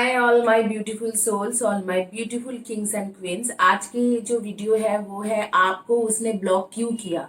Hi all my beautiful souls, all my beautiful kings and queens. आज की जो video है वो है आपको उसने ब्लॉक क्यों किया।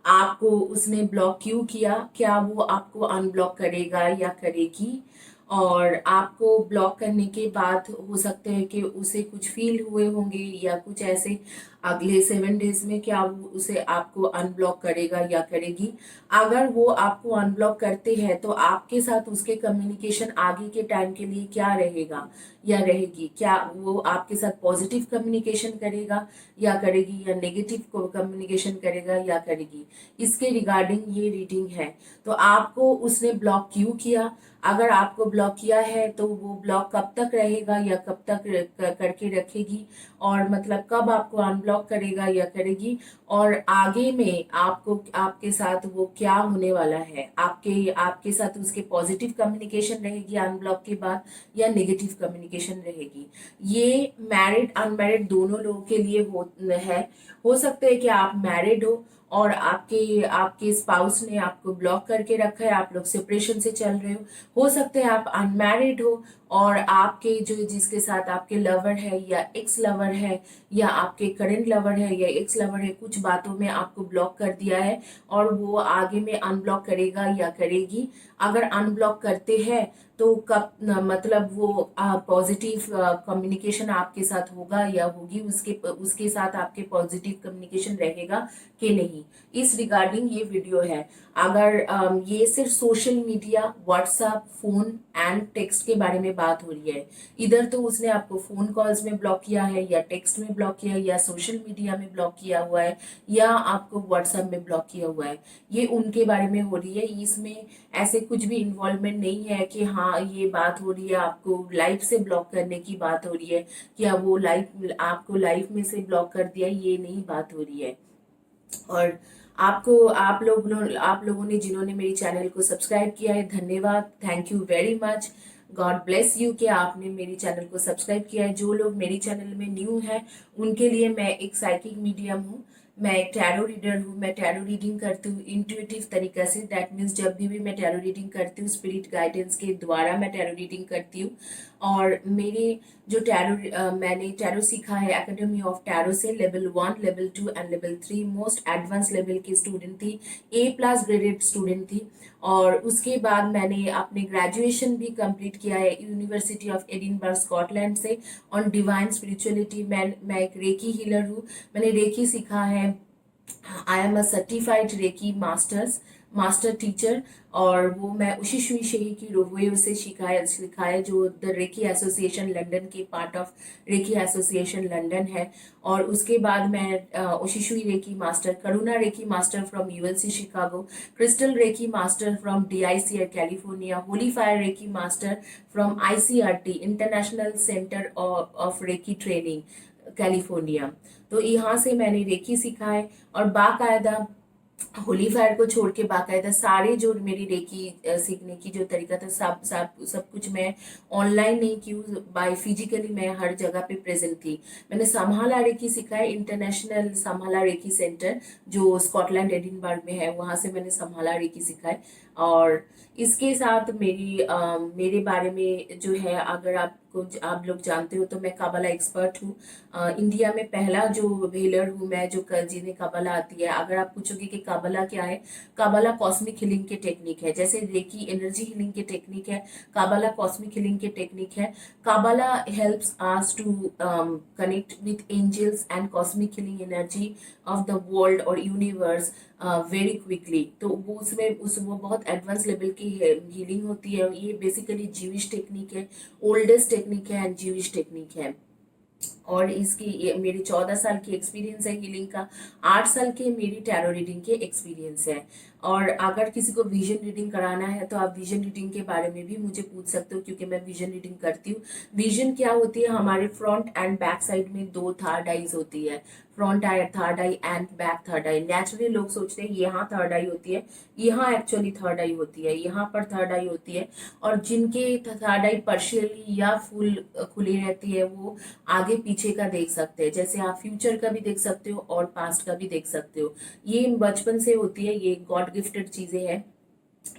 आपको उसने ब्लॉक क्यों किया, क्या वो आपको अनब्लॉक करेगा या करेगी। और आपको ब्लॉक करने के बाद हो सकता है कि उसे कुछ फील हुए होंगे या कुछ ऐसे अगले 7 डेज में क्या वो उसे आपको अनब्लॉक करेगा या करेगी। अगर वो आपको अनब्लॉक करते हैं तो आपके साथ उसके कम्युनिकेशन आगे के टाइम के लिए क्या रहेगा या रहेगी। क्या वो आपके साथ पॉजिटिव कम्युनिकेशन करेगा या करेगी, या नेगेटिव कम्युनिकेशन करेगा या करेगी। इसके रिगार्डिंग ये रीडिंग है। तो आपको उसने ब्लॉक क्यों किया, अगर आपको ब्लॉक किया है तो वो ब्लॉक कब तक रहेगा या कब तक करके रखेगी, और मतलब कब आपको अनब्लॉक करेगा या करेगी, और आगे में आपको आपके साथ वो क्या होने वाला है। आपके आपके साथ उसके पॉजिटिव कम्युनिकेशन रहेगी अनब्लॉक के बाद या नेगेटिव कम्युनिकेशन रहेगी। ये मैरिड अनमैरिड दोनों लोगों के लिए हो सकता है कि आप मैरिड हो और आपके आपके स्पाउस ने आपको ब्लॉक करके रखा है, आप लोग सेपरेशन से चल रहे हो सकता है आप अनमैरिड हो और आपके जो जिसके साथ आपके लवर है या एक्स लवर है या आपके करंट लवर है या एक्स लवर है, कुछ बातों में आपको ब्लॉक कर दिया है और वो आगे में अनब्लॉक करेगा या करेगी। अगर अनब्लॉक करते हैं तो कब मतलब वो पॉजिटिव कम्युनिकेशन आपके साथ होगा या होगी, उसके उसके साथ आपके पॉजिटिव कम्युनिकेशन रहेगा कि नहीं। इस रिगार्डिंग ये वीडियो है। अगर ये सिर्फ social media, WhatsApp, phone and text के बारे में बात हो रही है। इधर तो उसने आपको फोन कॉल्स में ब्लॉक किया है या टेक्स्ट में ब्लॉक किया है या सोशल मीडिया में ब्लॉक किया हुआ है या आपको व्हाट्सएप में ब्लॉक किया हुआ है। ये उनके बारे में हो रही है। इसमें ऐसे कुछ भी इन्वॉल्वमेंट नहीं है कि हाँ ये बात हो रही है आपको लाइफ से ब्लॉक करने की बात हो रही है, क्या वो लाइफ आपको लाइफ में से ब्लॉक कर दिया, ये नहीं बात हो रही है। और आपको आप लोगों ने जिन्होंने मेरी चैनल को सब्सक्राइब किया है, धन्यवाद, thank you very much. God bless you कि आपने मेरी चैनल को सब्सक्राइब किया है। जो लोग मेरी चैनल में न्यू है उनके लिए मैं एक साइकिक मीडियम हूँ, मैं एक टैरो रीडर हूँ। मैं टैरो रीडिंग करती हूँ इंट्यूटिव तरीके से। दैट मीन्स जब भी मैं टैरो रीडिंग करती हूँ स्पिरिट गाइडेंस के द्वारा मैं टैरो रीडिंग करती हूँ। और मेरे जो मैंने टैरो सीखा है एकेडमी ऑफ टैरो से, level 1, level 2 and level 3 most advance level की स्टूडेंट थी, A+ ग्रेडेड स्टूडेंट थी। और उसके बाद मैंने अपने ग्रेजुएशन भी कंप्लीट किया है यूनिवर्सिटी ऑफ एडिनबर्ग स्कॉटलैंड से ऑन डिवाइन स्पिरिचुअलिटी। मैं एक रेकी हीलर हूँ, मैंने रेकी सीखा है। I am a certified reiki master teacher. और वो मैं उसी शुई शेही की रोवे से सिखाया जो द रेकी एसोसिएशन लंदन की part of reiki association London है। और उसके बाद मैं उशिशुई reiki master, Karuna reiki master from ULC Chicago, crystal reiki master from DICR California, holy fire reiki master from ICRT international centre of reiki training California. तो यहाँ से मैंने रेकी सीखा है। और बाकायदा होली फायर को छोड़ के बाकायदा सारे जो मेरी रेकी सीखने की जो तरीका था, सब सब सब कुछ मैं ऑनलाइन नहीं की हूँ, बाय फिजिकली मैं हर जगह पे प्रेजेंट थी। मैंने समहाला रेकी सीखा है, इंटरनेशनल समहाला रेकी सेंटर जो स्कॉटलैंड एडिनबर्ग में है, वहां से मैंने समहाला रेकी सीखा है। और इसके साथ मेरे बारे में जो है, अगर आप लोग जानते हो तो मैं काबला एक्सपर्ट हूँ। इंडिया में पहला जो व्हीलर हूँ मैं जो जिन्हें काबला आती है। अगर आप पूछोगे कि काबला क्या है, काबला कॉस्मिक हीलिंग के टेक्निक है। जैसे रेकी एनर्जी हीलिंग के टेक्निक है, काबला कॉस्मिक हीलिंग के टेक्निक है। Kabbalah helps us to connect with angels and cosmic healing energy of the world और यूनिवर्स वेरी क्विकली। तो वो वो बहुत एडवांस लेवल की हीलिंग होती है। ये बेसिकली जीविश टेक्निक है, ओल्डेस्ट टेक्निक है एंड जीविश टेक्निक है। और मेरी 14 साल की एक्सपीरियंस है हीलिंग का, 8 साल के मेरी टैरो रीडिंग के एक्सपीरियंस है। और अगर किसी को विजन रीडिंग कराना है तो आप विजन रीडिंग के बारे में भी मुझे पूछ सकते हो, क्योंकि मैं विजन रीडिंग करती हूँ। विजन क्या होती है, हमारे फ्रंट एंड बैक साइड में 2 थर्ड आईज होती है, front I third I and back third I. Naturally लोग सोचते हैं यहाँ थर्ड आई होती है, यहाँ एक्चुअली थर्ड आई होती है, यहाँ पर थर्ड आई होती है। और जिनके थर्ड आई पार्शियली या फुल खुली रहती है वो आगे पीछे का देख सकते हैं। जैसे आप फ्यूचर का भी देख सकते हो और पास्ट का भी देख सकते हो। ये बचपन से होती है, ये गॉड गिफ्टेड चीजें हैं।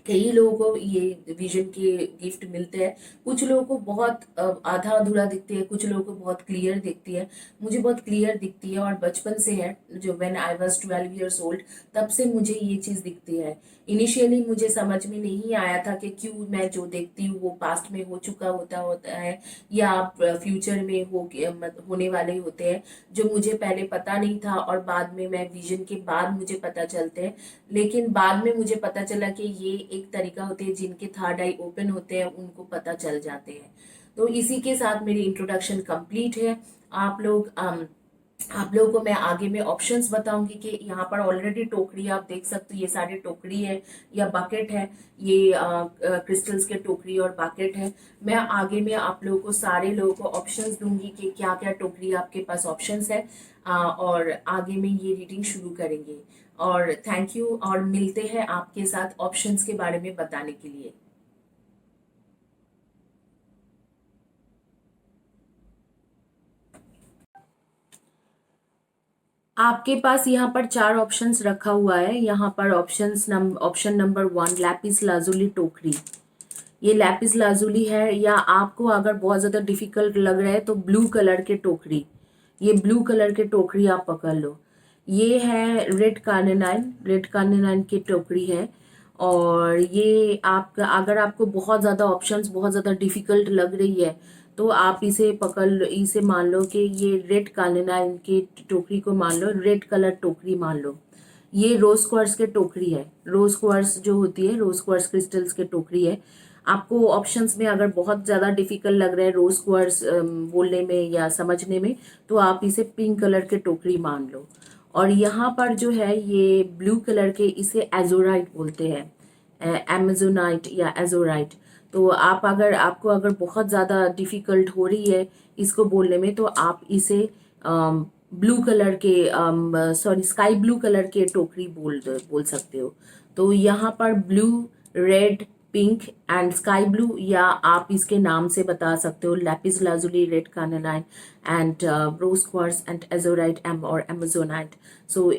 कई लोगों को ये विजन के गिफ्ट मिलते हैं। कुछ लोगों को बहुत आधा अधूरा दिखती है, कुछ लोगों को बहुत क्लियर दिखती है। मुझे बहुत क्लियर दिखती है और बचपन से है, जो when I was 12 years old तब से मुझे ये चीज़ दिखती है। इनिशियली मुझे समझ में नहीं आया था कि क्यों मैं जो देखती हूँ वो पास्ट में हो चुका होता है या फ्यूचर में होने वाले होते हैं, जो मुझे पहले पता नहीं था और बाद में मैं विजन के बाद मुझे पता चलते हैं। लेकिन बाद में मुझे पता चला कि ये एक तरीका होती है, जिनके थर्ड आई ओपन होते हैं उनको पता चल जाते हैं। तो इसी के साथ मेरी इंट्रोडक्शन कंप्लीट है। आप लोग आप लोगों को मैं आगे में ऑप्शंस बताऊंगी कि यहाँ पर ऑलरेडी टोकरी आप देख सकते हो, ये सारी टोकरी है या बकेट है, ये क्रिस्टल्स के टोकरी और बकेट है। मैं आगे में आप लोगों को सारे लोगों को ऑप्शंस दूंगी कि क्या क्या टोकरी आपके पास ऑप्शंस है, और आगे में ये रीडिंग शुरू करेंगे। और थैंक यू, और मिलते हैं आपके साथ ऑप्शंस के बारे में बताने के लिए। आपके पास यहाँ पर चार ऑप्शंस रखा हुआ है। यहाँ पर ऑप्शन नंबर 1 लैपिस लाजुली टोकरी। ये लैपिस लाजुली है, या आपको अगर बहुत ज़्यादा डिफिकल्ट लग रहा है तो ब्लू कलर के टोकरी, ये ब्लू कलर के टोकरी आप पकड़ लो। ये है रेड कार्नेनाइन की टोकरी है। और ये आपका, अगर आपको बहुत ज़्यादा ऑप्शंस बहुत ज़्यादा डिफिकल्ट लग रही है तो आप इसे मान लो कि ये रेड कार्नेनाइन की टोकरी को मान लो, रेड कलर टोकरी मान लो। ये रोज क्वार्ट्ज के टोकरी है, रोज क्वार्ट्ज जो होती है, रोज क्वार्ट्ज क्रिस्टल्स के टोकरी है। आपको ऑप्शंस में अगर बहुत ज़्यादा डिफिकल्ट लग रहा है रोज क्वार्ट्ज बोलने में या समझने में, तो आप इसे पिंक कलर के टोकरी मान लो। और यहाँ पर जो है ये ब्लू कलर के, इसे एजोराइट बोलते हैं, एमेजोनाइट या एजोराइट। तो आपको अगर बहुत ज़्यादा डिफिकल्ट हो रही है इसको बोलने में, तो आप इसे ब्लू कलर के, सॉरी स्काई ब्लू कलर के टोकरी बोल सकते हो। तो यहाँ पर blue, red, pink and sky blue, या आप इसके नाम से बता सकते हो lapis lazuli, red carnelian and rose quartz and azurite और एमेजोनाइट। सो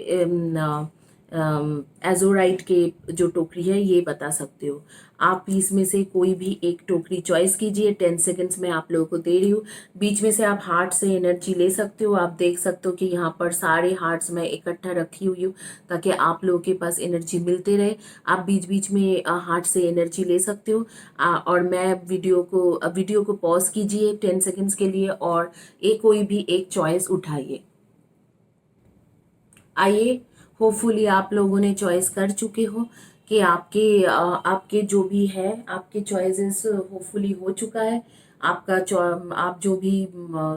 एजोराइट के जो टोकरी है ये बता सकते हो। आप इसमें से कोई भी एक टोकरी चॉइस कीजिए। 10 सेकेंड्स में आप लोगों को दे रही हूँ। बीच में से आप हार्ट से एनर्जी ले सकते हो। आप देख सकते हो कि यहाँ पर सारे हार्ट्स मैं इकट्ठा रखी हुई हूँ ताकि आप लोगों के पास एनर्जी मिलते रहे। आप बीच बीच में हार्ट से एनर्जी ले सकते हो। और मैं वीडियो को पॉज कीजिए 10 सेकेंड्स के लिए और कोई भी एक चॉइस उठाइए। आइए, होपफुली आप लोगों ने चॉइस कर चुके हो कि आपके जो भी है, आपके चॉइसेस होपफुली हो चुका है। आप जो भी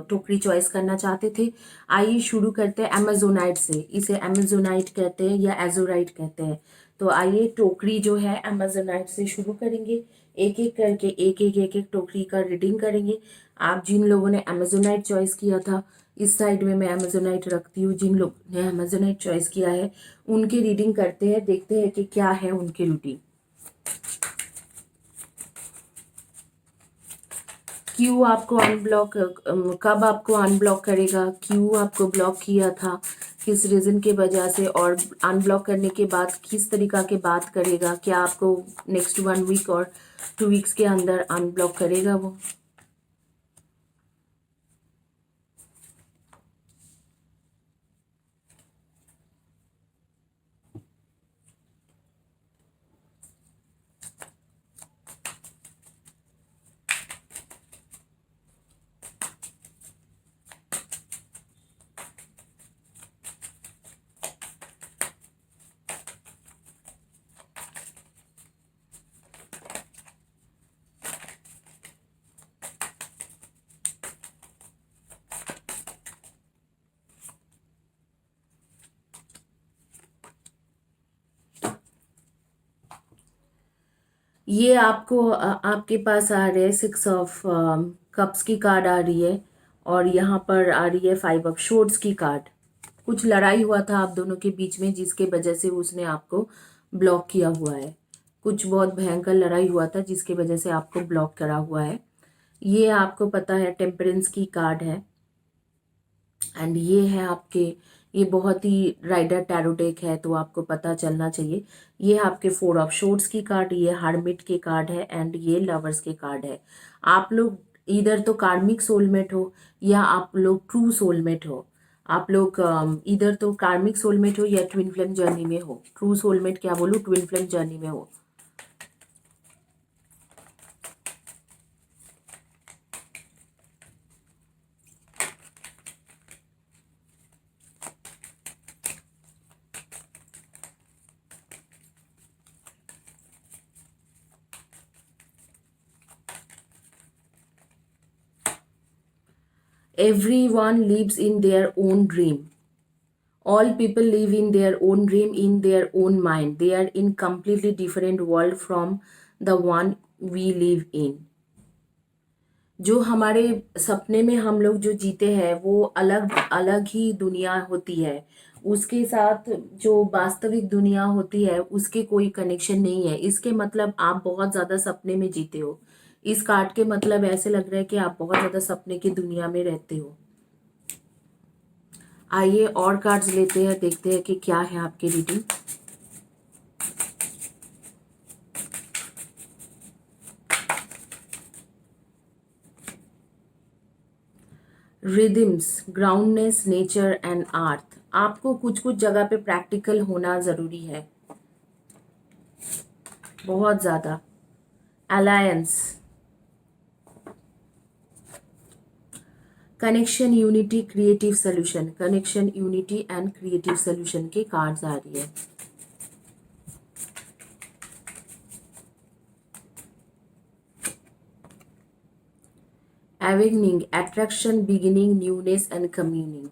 टोकरी चॉइस करना चाहते थे। आइए शुरू करते हैं अमेजोनाइट से। इसे अमेजोनाइट कहते हैं या एजोराइट कहते हैं। तो आइए टोकरी जो है अमेजोनाइट से शुरू करेंगे। एक एक करके एक एक टोकरी का रीडिंग करेंगे। आप जिन लोगों ने अमेजोनाइट चॉइस किया था, इस साइड में मैं अमेजोनाइट रखती हूँ। जिन लोग ने अमेजोनाइट चॉइस किया है उनकी रीडिंग करते हैं, देखते हैं कि क्या है उनकी रूटीन। क्यों आपको अनब्लॉक, कब आपको अनब्लॉक करेगा, क्यों आपको ब्लॉक किया था, किस रीज़न के वजह से, और अनब्लॉक करने के बाद किस तरीका के बात करेगा, क्या आपको नेक्स्ट 1 वीक और 2 वीक्स के अंदर अनब्लॉक करेगा वो। ये आपके पास आ रहे हैं 6 ऑफ कप्स की कार्ड आ रही है, और यहाँ पर आ रही है 5 ऑफ शोर्ट्स की कार्ड। कुछ लड़ाई हुआ था आप दोनों के बीच में जिसके वजह से उसने आपको ब्लॉक किया हुआ है। कुछ बहुत भयंकर लड़ाई हुआ था जिसके वजह से आपको ब्लॉक करा हुआ है। ये आपको पता है टेम्परेंस की कार्ड है। एंड ये है आपके ये बहुत ही राइडर टैरो डेक है, तो आपको पता चलना चाहिए। ये आपके 4 ऑफ शोर्ट्स की कार्ड, ये हर्मिट के कार्ड है एंड ये लवर्स के कार्ड है। आप लोग इधर तो कार्मिक सोलमेट हो या आप लोग ट्रू सोलमेट हो। आप लोग इधर तो कार्मिक सोलमेट हो या ट्विन फ्लेम जर्नी में हो। ट्रू सोलमेट क्या बोलूँ, ट्विन फ्लेम जर्नी में हो। Everyone lives in their own dream. All people live in their own dream, in their own mind. They are in completely different world from the one we live in. जो हमारे सपने में हम लोग जो जीते हैं वो अलग अलग ही दुनिया होती है। उसके साथ जो वास्तविक दुनिया होती है उसके कोई कनेक्शन नहीं है। इसके मतलब आप बहुत ज़्यादा सपने में जीते हो। इस कार्ड के मतलब ऐसे लग रहा है कि आप बहुत ज़्यादा सपने की दुनिया में रहते हो। आइए और कार्ड्स लेते हैं, देखते हैं कि क्या है आपकी reading. Rhythms, groundness, nature and earth. आपको कुछ कुछ जगह पे प्रैक्टिकल होना ज़रूरी है, बहुत ज़्यादा। Alliance, connection, unity, creative solution. Connection, unity and creative solution के कार्ड्स आ रही है। एवेनिंग, attraction, beginning, newness and communing.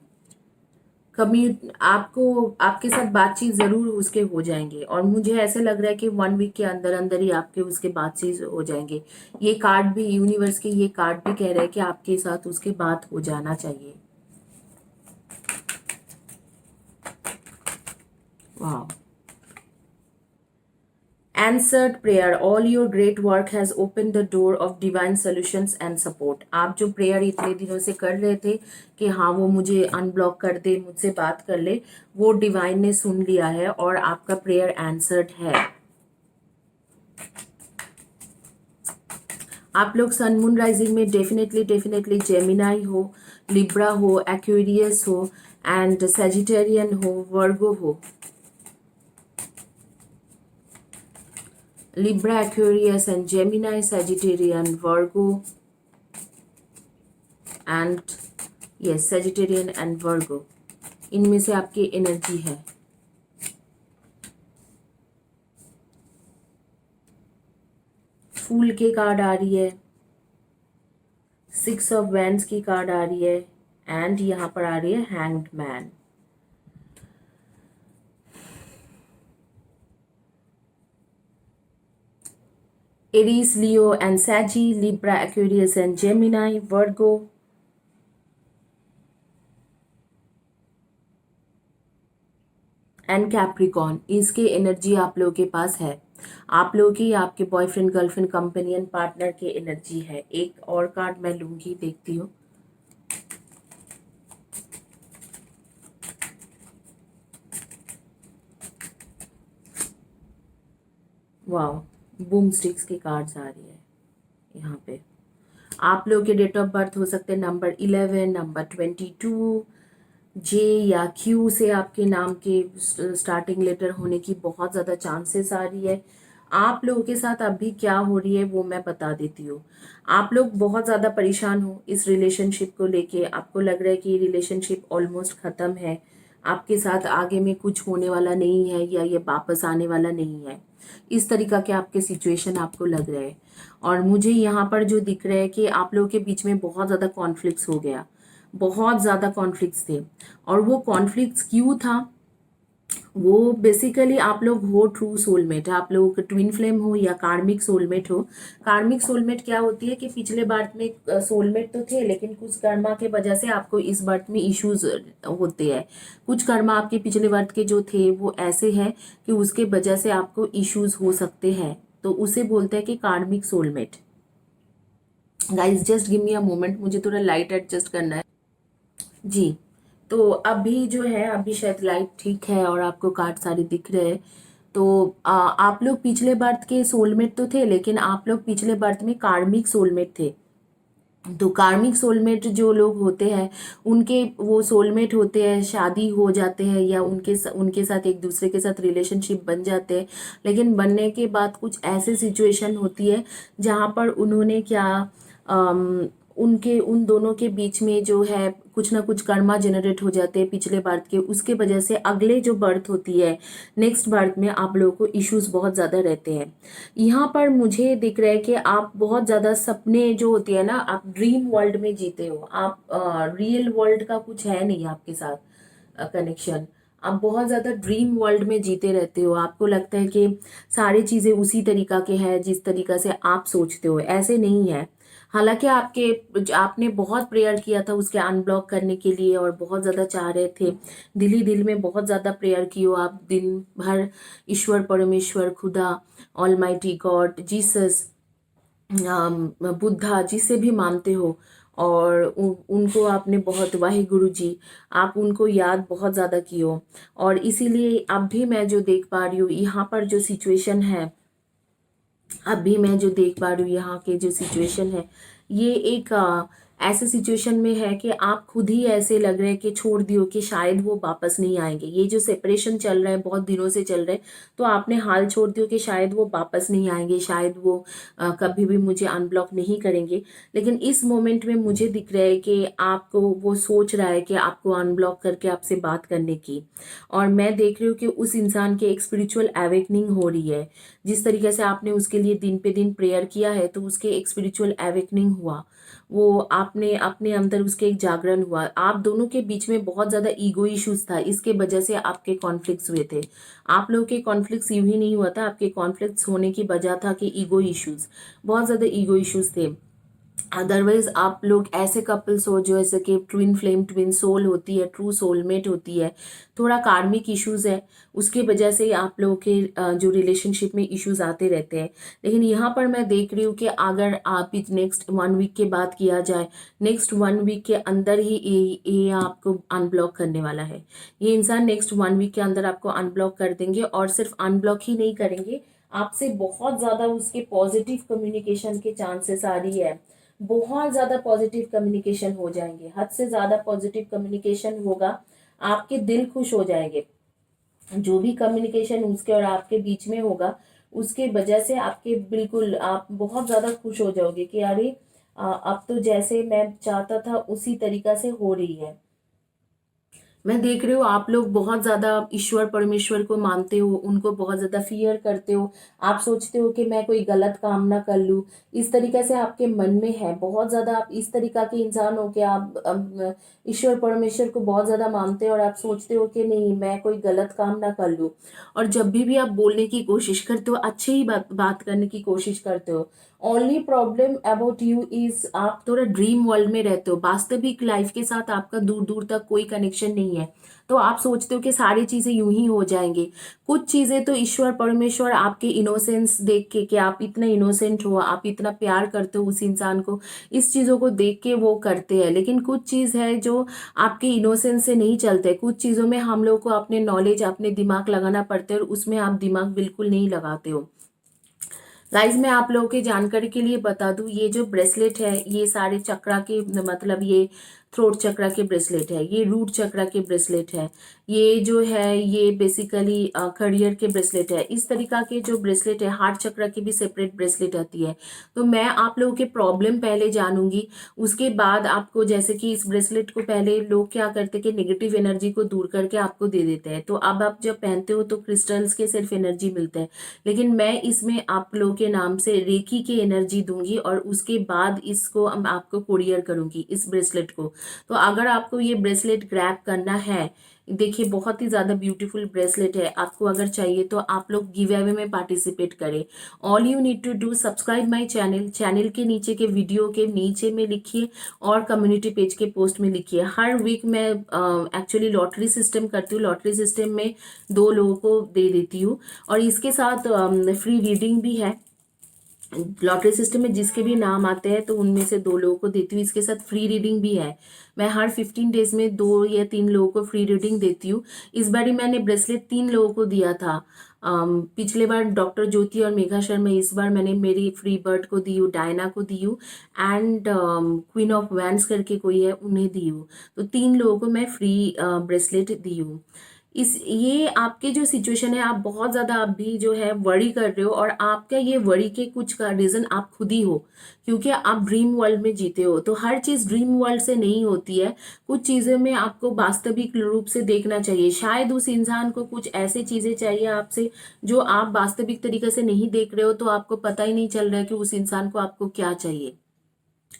आपको आपके साथ बातचीत जरूर उसके हो जाएंगे और मुझे ऐसे लग रहा है कि 1 वीक के अंदर अंदर ही आपके उसके बातचीत हो जाएंगे। ये कार्ड भी, यूनिवर्स के ये कार्ड भी कह रहे हैं कि आपके साथ उसके बात हो जाना चाहिए। वाह। Answered prayer, all your great work has opened the door of divine solutions and support। आप जो प्रेयर इतने दिनों से कर रहे थे कि हाँ वो मुझे अनब्लॉक कर दे, मुझसे बात कर ले, वो डिवाइन ने सुन लिया है और आपका प्रेयर आंसर्ड है। आप लोग सन मून राइजिंग में डेफिनेटली जेमिनाई हो, लिब्रा हो, एक्वेरियस हो एंड सेजिटेरियन हो, वर्गो हो। Libra, Aquarius and Gemini, Sagittarian, Virgo and yes, Sagittarian and Virgo, इनमें से आपकी एनर्जी है। फूल के कार्ड आ रही है, 6 ऑफ वैंड्स की कार्ड आ रही है एंड यहाँ पर आ रही है hanged man. Aries, Leo and Saggy, Libra, Aquarius and Gemini, Virgo and Capricorn. इसके एनर्जी आप लोगों के पास है। आप लोगों की, आपके बॉयफ्रेंड, गर्लफ्रेंड, कंपेनियन, पार्टनर की एनर्जी है। एक और कार्ड मैं लूंगी, देखती हूँ। वाह, बूम स्टिक्स की कार्ड्स आ रही है यहाँ पे। आप लोगों के डेट ऑफ बर्थ हो सकते हैं नंबर 11, नंबर 22, जे या क्यू से आपके नाम के स्टार्टिंग लेटर होने की बहुत ज़्यादा चांसेस आ रही है। आप लोगों के साथ अभी क्या हो रही है वो मैं बता देती हूँ। आप लोग बहुत ज़्यादा परेशान हो इस रिलेशनशिप को लेके। आपको लग रहा है कि ये रिलेशनशिप ऑलमोस्ट ख़त्म है, आपके साथ आगे में कुछ होने वाला नहीं है या ये वापस आने वाला नहीं है। इस तरीका के आपके सिचुएशन आपको लग रहे हैं। और मुझे यहाँ पर जो दिख रहा है कि आप लोगों के बीच में बहुत ज़्यादा कॉन्फ्लिक्ट्स हो गया, बहुत ज़्यादा कॉन्फ्लिक्ट्स थे। और वो कॉन्फ्लिक्ट्स क्यों था, वो बेसिकली आप लोग हो ट्रू सोलमेट, आप लोग ट्विन फ्लेम हो या कार्मिक सोलमेट हो। कार्मिक सोलमेट क्या होती है कि पिछले बर्थ में सोलमेट तो थे लेकिन कुछ कर्मा के वजह से आपको इस बर्थ में इश्यूज होते हैं। कुछ कर्मा आपके पिछले बर्थ के जो थे वो ऐसे हैं कि उसके वजह से आपको इश्यूज हो सकते हैं, तो उसे बोलते हैं कि कार्मिक soulmate. Guys just give me a moment, मुझे थोड़ा लाइट एडजस्ट करना है जी। तो अभी जो है, अभी शायद लाइट ठीक है और आपको कार्ड सारे दिख रहे हैं। तो आप लोग पिछले बर्थ के सोलमेट तो थे, लेकिन आप लोग पिछले बर्थ में कार्मिक सोलमेट थे। तो कार्मिक सोलमेट जो लोग होते हैं, उनके वो सोलमेट होते हैं, शादी हो जाते हैं या उनके साथ एक दूसरे के साथ रिलेशनशिप बन जाते हैं। लेकिन बनने के बाद कुछ ऐसे सिचुएशन होती है जहाँ पर उन्होंने क्या उनके उन दोनों के बीच में जो है कुछ ना कुछ कर्मा जनरेट हो जाते हैं पिछले बर्थ के, उसके वजह से अगले जो बर्थ होती है, नेक्स्ट बर्थ में आप लोगों को इश्यूज बहुत ज़्यादा रहते हैं। यहाँ पर मुझे दिख रहा है कि आप बहुत ज़्यादा सपने जो होती है ना, आप ड्रीम वर्ल्ड में जीते हो। आप रियल वर्ल्ड का कुछ है नहीं आपके साथ कनेक्शन। आप बहुत ज़्यादा ड्रीम वर्ल्ड में जीते रहते हो। आपको लगता है कि सारी चीज़ें उसी तरीका के हैं जिस तरीका से आप सोचते हो, ऐसे नहीं है। हालांकि आपने बहुत प्रेयर किया था उसके अनब्लॉक करने के लिए और बहुत ज़्यादा चाह रहे थे, दिल ही दिल में बहुत ज़्यादा प्रेयर की हो आप दिन भर। ईश्वर परमेश्वर खुदा, ऑलमाइटी गॉड, जीसस, बुद्धा, जिसे भी मानते हो, और उनको आपने बहुत, वाहे गुरु जी, आप उनको याद बहुत ज़्यादा की हो। और इसीलिए अब भी मैं जो देख पा रही हूँ यहाँ पर जो सिचुएशन है, अभी मैं जो देख पा रही हूँ यहाँ के जो सिचुएशन है, ये एक ऐसे सिचुएशन में है कि आप खुद ही ऐसे लग रहे हैं कि छोड़ दियो, कि शायद वो वापस नहीं आएंगे। ये जो सेपरेशन चल रहा है, बहुत दिनों से चल रहा है, तो आपने हाल छोड़ दियो कि शायद वो वापस नहीं आएंगे, शायद वो कभी भी मुझे अनब्लॉक नहीं करेंगे। लेकिन इस मोमेंट में मुझे दिख रहा है कि आपको वो सोच रहा है कि आपको अनब्लॉक करके आपसे बात करने की। और मैं देख रही हूँ कि उस इंसान की एक स्पिरिचुअल अवेकनिंग हो रही है। जिस तरीके से आपने उसके लिए दिन पे दिन प्रेयर किया है, तो उसके एक स्पिरिचुअल अवेकनिंग हुआ। वो आपने अपने अंदर उसके एक जागरण हुआ। आप दोनों के बीच में बहुत ज़्यादा ईगो इश्यूज था, इसके वजह से आपके कॉन्फ्लिक्ट्स हुए थे। आप लोगों के कॉन्फ्लिक्ट्स यूं ही नहीं हुआ था, आपके कॉन्फ्लिक्ट्स होने की वजह था कि ईगो इश्यूज, बहुत ज़्यादा ईगो इश्यूज थे। अदरवाइज आप लोग ऐसे कपल्स हो जो ऐसे कि ट्विन फ्लेम, ट्विन सोल होती है, ट्रू सोलमेट होती है। थोड़ा कार्मिक इश्यूज है, उसके वजह से आप लोगों के जो रिलेशनशिप में इश्यूज आते रहते हैं। लेकिन यहाँ पर मैं देख रही हूँ कि अगर आप नेक्स्ट 1 वीक के बाद किया जाए, नेक्स्ट 1 वीक के अंदर ही ये आपको अनब्लॉक करने वाला है। ये इंसान नेक्स्ट 1 वीक के अंदर आपको अनब्लॉक कर देंगे, और सिर्फ अनब्लॉक ही नहीं करेंगे, आपसे बहुत ज़्यादा उसके पॉजिटिव कम्युनिकेशन के चांसेस आ रही है। बहुत ज़्यादा पॉजिटिव कम्युनिकेशन हो जाएंगे, हद से ज़्यादा पॉजिटिव कम्युनिकेशन होगा। आपके दिल खुश हो जाएंगे। जो भी कम्युनिकेशन उसके और आपके बीच में होगा, उसके वजह से आपके बिल्कुल आप बहुत ज़्यादा खुश हो जाओगे कि अरे अब तो जैसे मैं चाहता था उसी तरीका से हो रही है। मैं देख रही हूँ आप लोग बहुत ज्यादा ईश्वर परमेश्वर को मानते हो, उनको बहुत ज्यादा फियर करते हो। आप सोचते हो कि मैं कोई गलत काम ना कर लूँ, इस तरीके से आपके मन में है। बहुत ज्यादा आप इस तरीका के इंसान हो कि आप ईश्वर परमेश्वर को बहुत ज्यादा मानते हो, और आप सोचते हो कि नहीं, मैं कोई गलत काम ना कर लूँ। और जब भी आप बोलने की कोशिश करते हो, अच्छे ही बात करने की कोशिश करते हो। Only problem about you is आप थोड़ा ड्रीम वर्ल्ड में रहते हो, वास्तविक लाइफ के साथ आपका दूर दूर तक कोई कनेक्शन नहीं है। तो आप सोचते हो कि सारी चीजें यूं ही हो जाएंगी। कुछ चीजें तो ईश्वर परमेश्वर आपके इनोसेंस देख के, कि आप इतना इनोसेंट हो, आप इतना प्यार करते हो उस इंसान को, इस चीजों को देख के वो करते हैं। लेकिन कुछ चीज है जो आपके इनोसेंस से नहीं चलते। कुछ चीजों में हम लोग को अपने नॉलेज, अपने दिमाग लगाना पड़ता है, और उसमें आप दिमाग बिल्कुल नहीं लगाते हो। गाइज, मैं आप लोगों की जानकारी के लिए बता दूं, ये जो ब्रेसलेट है, ये सारे चक्रा के, मतलब ये थ्रोट चक्रा के ब्रेसलेट है, ये रूट चक्रा के ब्रेसलेट है, ये जो है ये बेसिकली करियर के ब्रेसलेट है। इस तरीका के जो ब्रेसलेट है, हार्ट चक्रा की भी सेपरेट ब्रेसलेट आती है। तो मैं आप लोगों के प्रॉब्लम पहले जानूंगी, उसके बाद आपको, जैसे कि इस ब्रेसलेट को पहले लोग क्या करते कि नेगेटिव एनर्जी को दूर करके आपको दे देते हैं। तो अब आप जब पहनते हो तो क्रिस्टल्स के सिर्फ एनर्जी मिलता है, लेकिन मैं इसमें आप लोगों के नाम से रेकी की एनर्जी दूंगी, और उसके बाद इसको आपको कुरियर करूंगी, इस ब्रेसलेट को। तो अगर आपको ये ब्रेसलेट ग्रैब करना है, देखिए बहुत ही ज़्यादा ब्यूटीफुल ब्रेसलेट है, आपको अगर चाहिए तो आप लोग गिव अवे में पार्टिसिपेट करें। All you need to do, subscribe my channel. Channel के नीचे के वीडियो के नीचे में लिखिए, और कम्युनिटी पेज के पोस्ट में लिखिए। हर वीक मैं एक्चुअली लॉटरी सिस्टम करती हूँ, लॉटरी सिस्टम में 2 लोगों को दे देती हूँ, और इसके साथ फ्री रीडिंग भी है। लॉटरी सिस्टम में जिसके भी नाम आते हैं तो उनमें से 2 लोगों को देती हूँ। इसके साथ फ्री रीडिंग भी है। मैं हर 15 डेज में 2 या 3 लोगों को फ्री रीडिंग देती हूँ। इस बार ही मैंने ब्रेसलेट 3 लोगों को दिया था। पिछले बार डॉक्टर ज्योति और मेघा शर्मा, इस बार मैंने मेरी फ्री बर्ड को दी हूँ, डायना को दी हूँ, एंड क्वीन ऑफ वैंस करके कोई है उन्हें दी हूँ। तो 3 लोगों को मैं फ्री ब्रेसलेट दी हूँ। इस ये आपके जो सिचुएशन है, आप बहुत ज़्यादा अभी जो है वरी कर रहे हो, और आपका ये वरी के कुछ का रीज़न आप खुद ही हो, क्योंकि आप ड्रीम वर्ल्ड में जीते हो। तो हर चीज़ ड्रीम वर्ल्ड से नहीं होती है। कुछ चीज़ों में आपको वास्तविक रूप से देखना चाहिए। शायद उस इंसान को कुछ ऐसी चीज़ें चाहिए आपसे जो आप वास्तविक तरीके से नहीं देख रहे हो, तो आपको पता ही नहीं चल रहा है कि उस इंसान को आपको क्या चाहिए,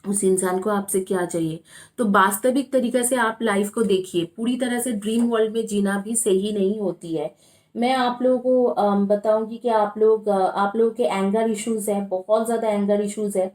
उस इंसान को आपसे क्या चाहिए। तो वास्तविक तरीके से आप लाइफ को देखिए। पूरी तरह से ड्रीम वर्ल्ड में जीना भी सही नहीं होती है। मैं आप लोगों को बताऊंगी कि आप लोगों के एंगर इश्यूज है, बहुत ज़्यादा एंगर इश्यूज है,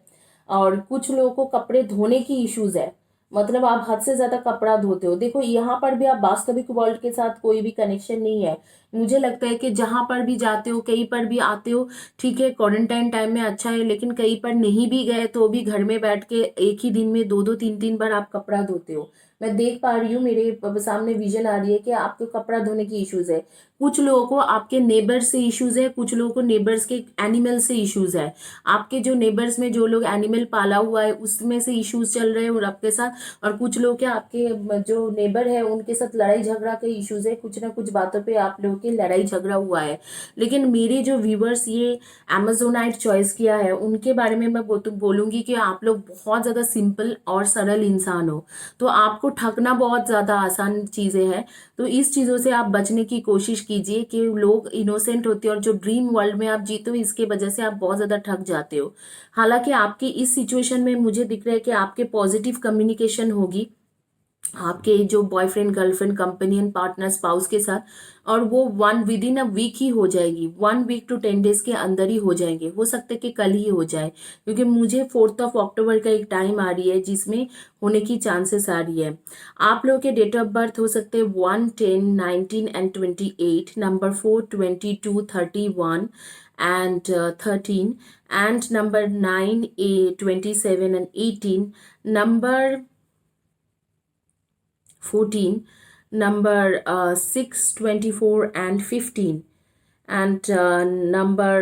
और कुछ लोगों को कपड़े धोने की इश्यूज है। मतलब आप हद से ज़्यादा कपड़ा धोते हो। देखो, यहाँ पर भी आप वास्तविक वर्ल्ड के साथ कोई भी कनेक्शन नहीं है। मुझे लगता है कि जहाँ पर भी जाते हो, कहीं पर भी आते हो, ठीक है, क्वारंटाइन टाइम में अच्छा है, लेकिन कहीं पर नहीं भी गए तो भी घर में बैठ के एक ही दिन में 2-2 3-3 बार आप कपड़ा धोते हो। मैं देख पा रही हूँ, मेरे सामने विजन आ रही है कि आपको कपड़ा धोने की इश्यूज है। कुछ लोगों को आपके नेबर्स से इश्यूज है, कुछ लोगों को नेबर्स के एनिमल से इश्यूज है। आपके जो नेबर्स में जो लोग एनिमल पाला हुआ है उसमें से इश्यूज चल रहे हैं और आपके साथ, और कुछ लोग के आपके जो नेबर है उनके साथ लड़ाई झगड़ा के इश्यूज है। कुछ ना कुछ बातों पे आप लोगों की लड़ाई झगड़ा हुआ है। लेकिन मेरे जो व्यूवर्स ये अमेजोनाइट चॉइस किया है उनके बारे में मैं बोलूंगी कि आप लोग बहुत ज़्यादा सिंपल और सरल इंसान हो। तो आपको ठगना बहुत ज़्यादा आसान चीज़ें हैं। तो इस चीज़ों से आप बचने की कोशिश कीजिए कि लोग इनोसेंट होते हैं, और जो ड्रीम वर्ल्ड में आप जीते हो इसके वजह से आप बहुत ज़्यादा ठग जाते हो। हालांकि आपकी इस सिचुएशन में मुझे दिख रहा है कि आपके पॉजिटिव कम्युनिकेशन होगी आपके जो boyfriend, girlfriend, companion, partner, spouse के साथ, और वो विद इन अ वीक ही हो जाएगी। 1 वीक to 10 डेज के अंदर ही हो जाएंगे। हो सकता है कि कल ही हो जाए, क्योंकि मुझे 4 अक्टूबर का एक टाइम आ रही है जिसमें होने की चांसेस आ रही है। आप लोगों के डेट ऑफ बर्थ हो सकते हैं 1, 10, 19 and 28, number 4, 22, 31 and 13, and number 9, 27 and 18, number 14, number 6, 24 and 15, and number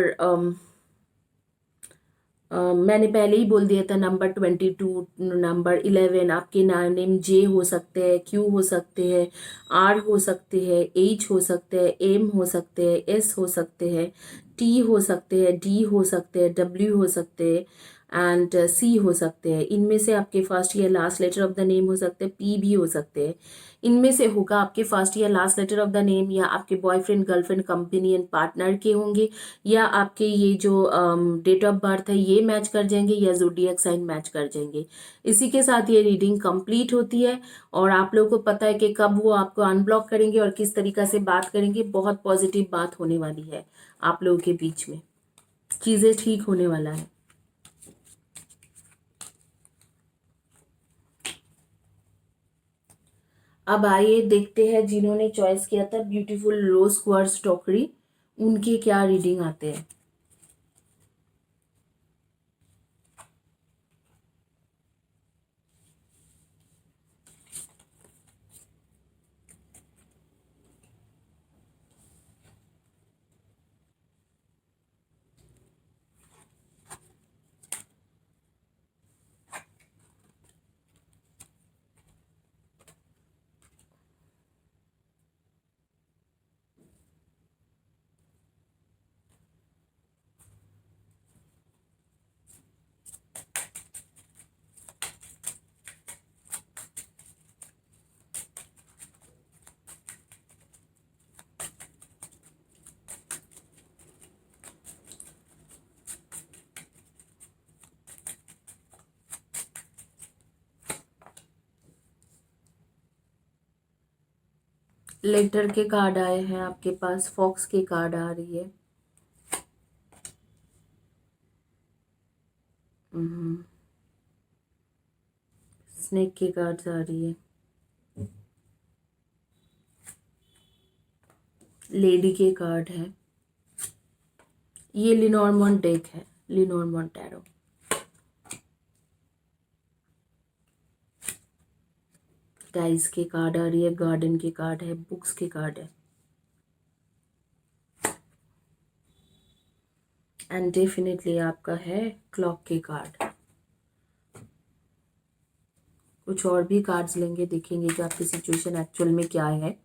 मैंने पहले ही बोल दिया था, नंबर 22, नंबर 11। आपके नेम जे हो सकते हैं, क्यू हो सकते हैं, आर हो सकते हैं, एच हो सकते हैं, एम हो सकते हैं, एस हो सकते हैं, टी हो सकते हैं, डी हो सकते हैं, डब्ल्यू हो सकते हैं, एंड सी हो सकते हैं। इनमें से आपके फर्स्ट या last letter of the name हो सकते हैं, पी भी हो सकते हैं। इनमें से होगा आपके फर्स्ट या last letter of the name, या आपके बॉयफ्रेंड, गर्लफ्रेंड, कंपेनियन, पार्टनर के होंगे, या आपके ये जो डेट ऑफ बर्थ है ये मैच कर जाएंगे, या ज़ोडिएक साइन मैच कर जाएंगे। इसी के साथ ये रीडिंग कंप्लीट होती है, और आप लोगों को पता है कि कब वो आपको अनब्लॉक करेंगे और किस तरीका से बात करेंगे। बहुत पॉजिटिव बात होने वाली है आप लोगों के बीच में, चीज़ें ठीक होने वाला है। अब आइए देखते हैं जिन्होंने चॉइस किया था ब्यूटीफुल रोज क्वार्ट्ज टोकरी, उनके क्या रीडिंग आते हैं। लेटर के कार्ड आए हैं आपके पास, फॉक्स के कार्ड आ रही है, स्नेक की कार्ड्स आ रही है, लेडी के कार्ड है। ये लिनॉर्मन डेक है, लेनॉर्मंड टैरो। डाइस के कार्ड आ रही है, गार्डन के कार्ड है, बुक्स के कार्ड है, एंड डेफिनेटली आपका है क्लॉक के कार्ड। कुछ और भी कार्ड्स लेंगे, देखेंगे कि आपकी सिचुएशन एक्चुअल में क्या है।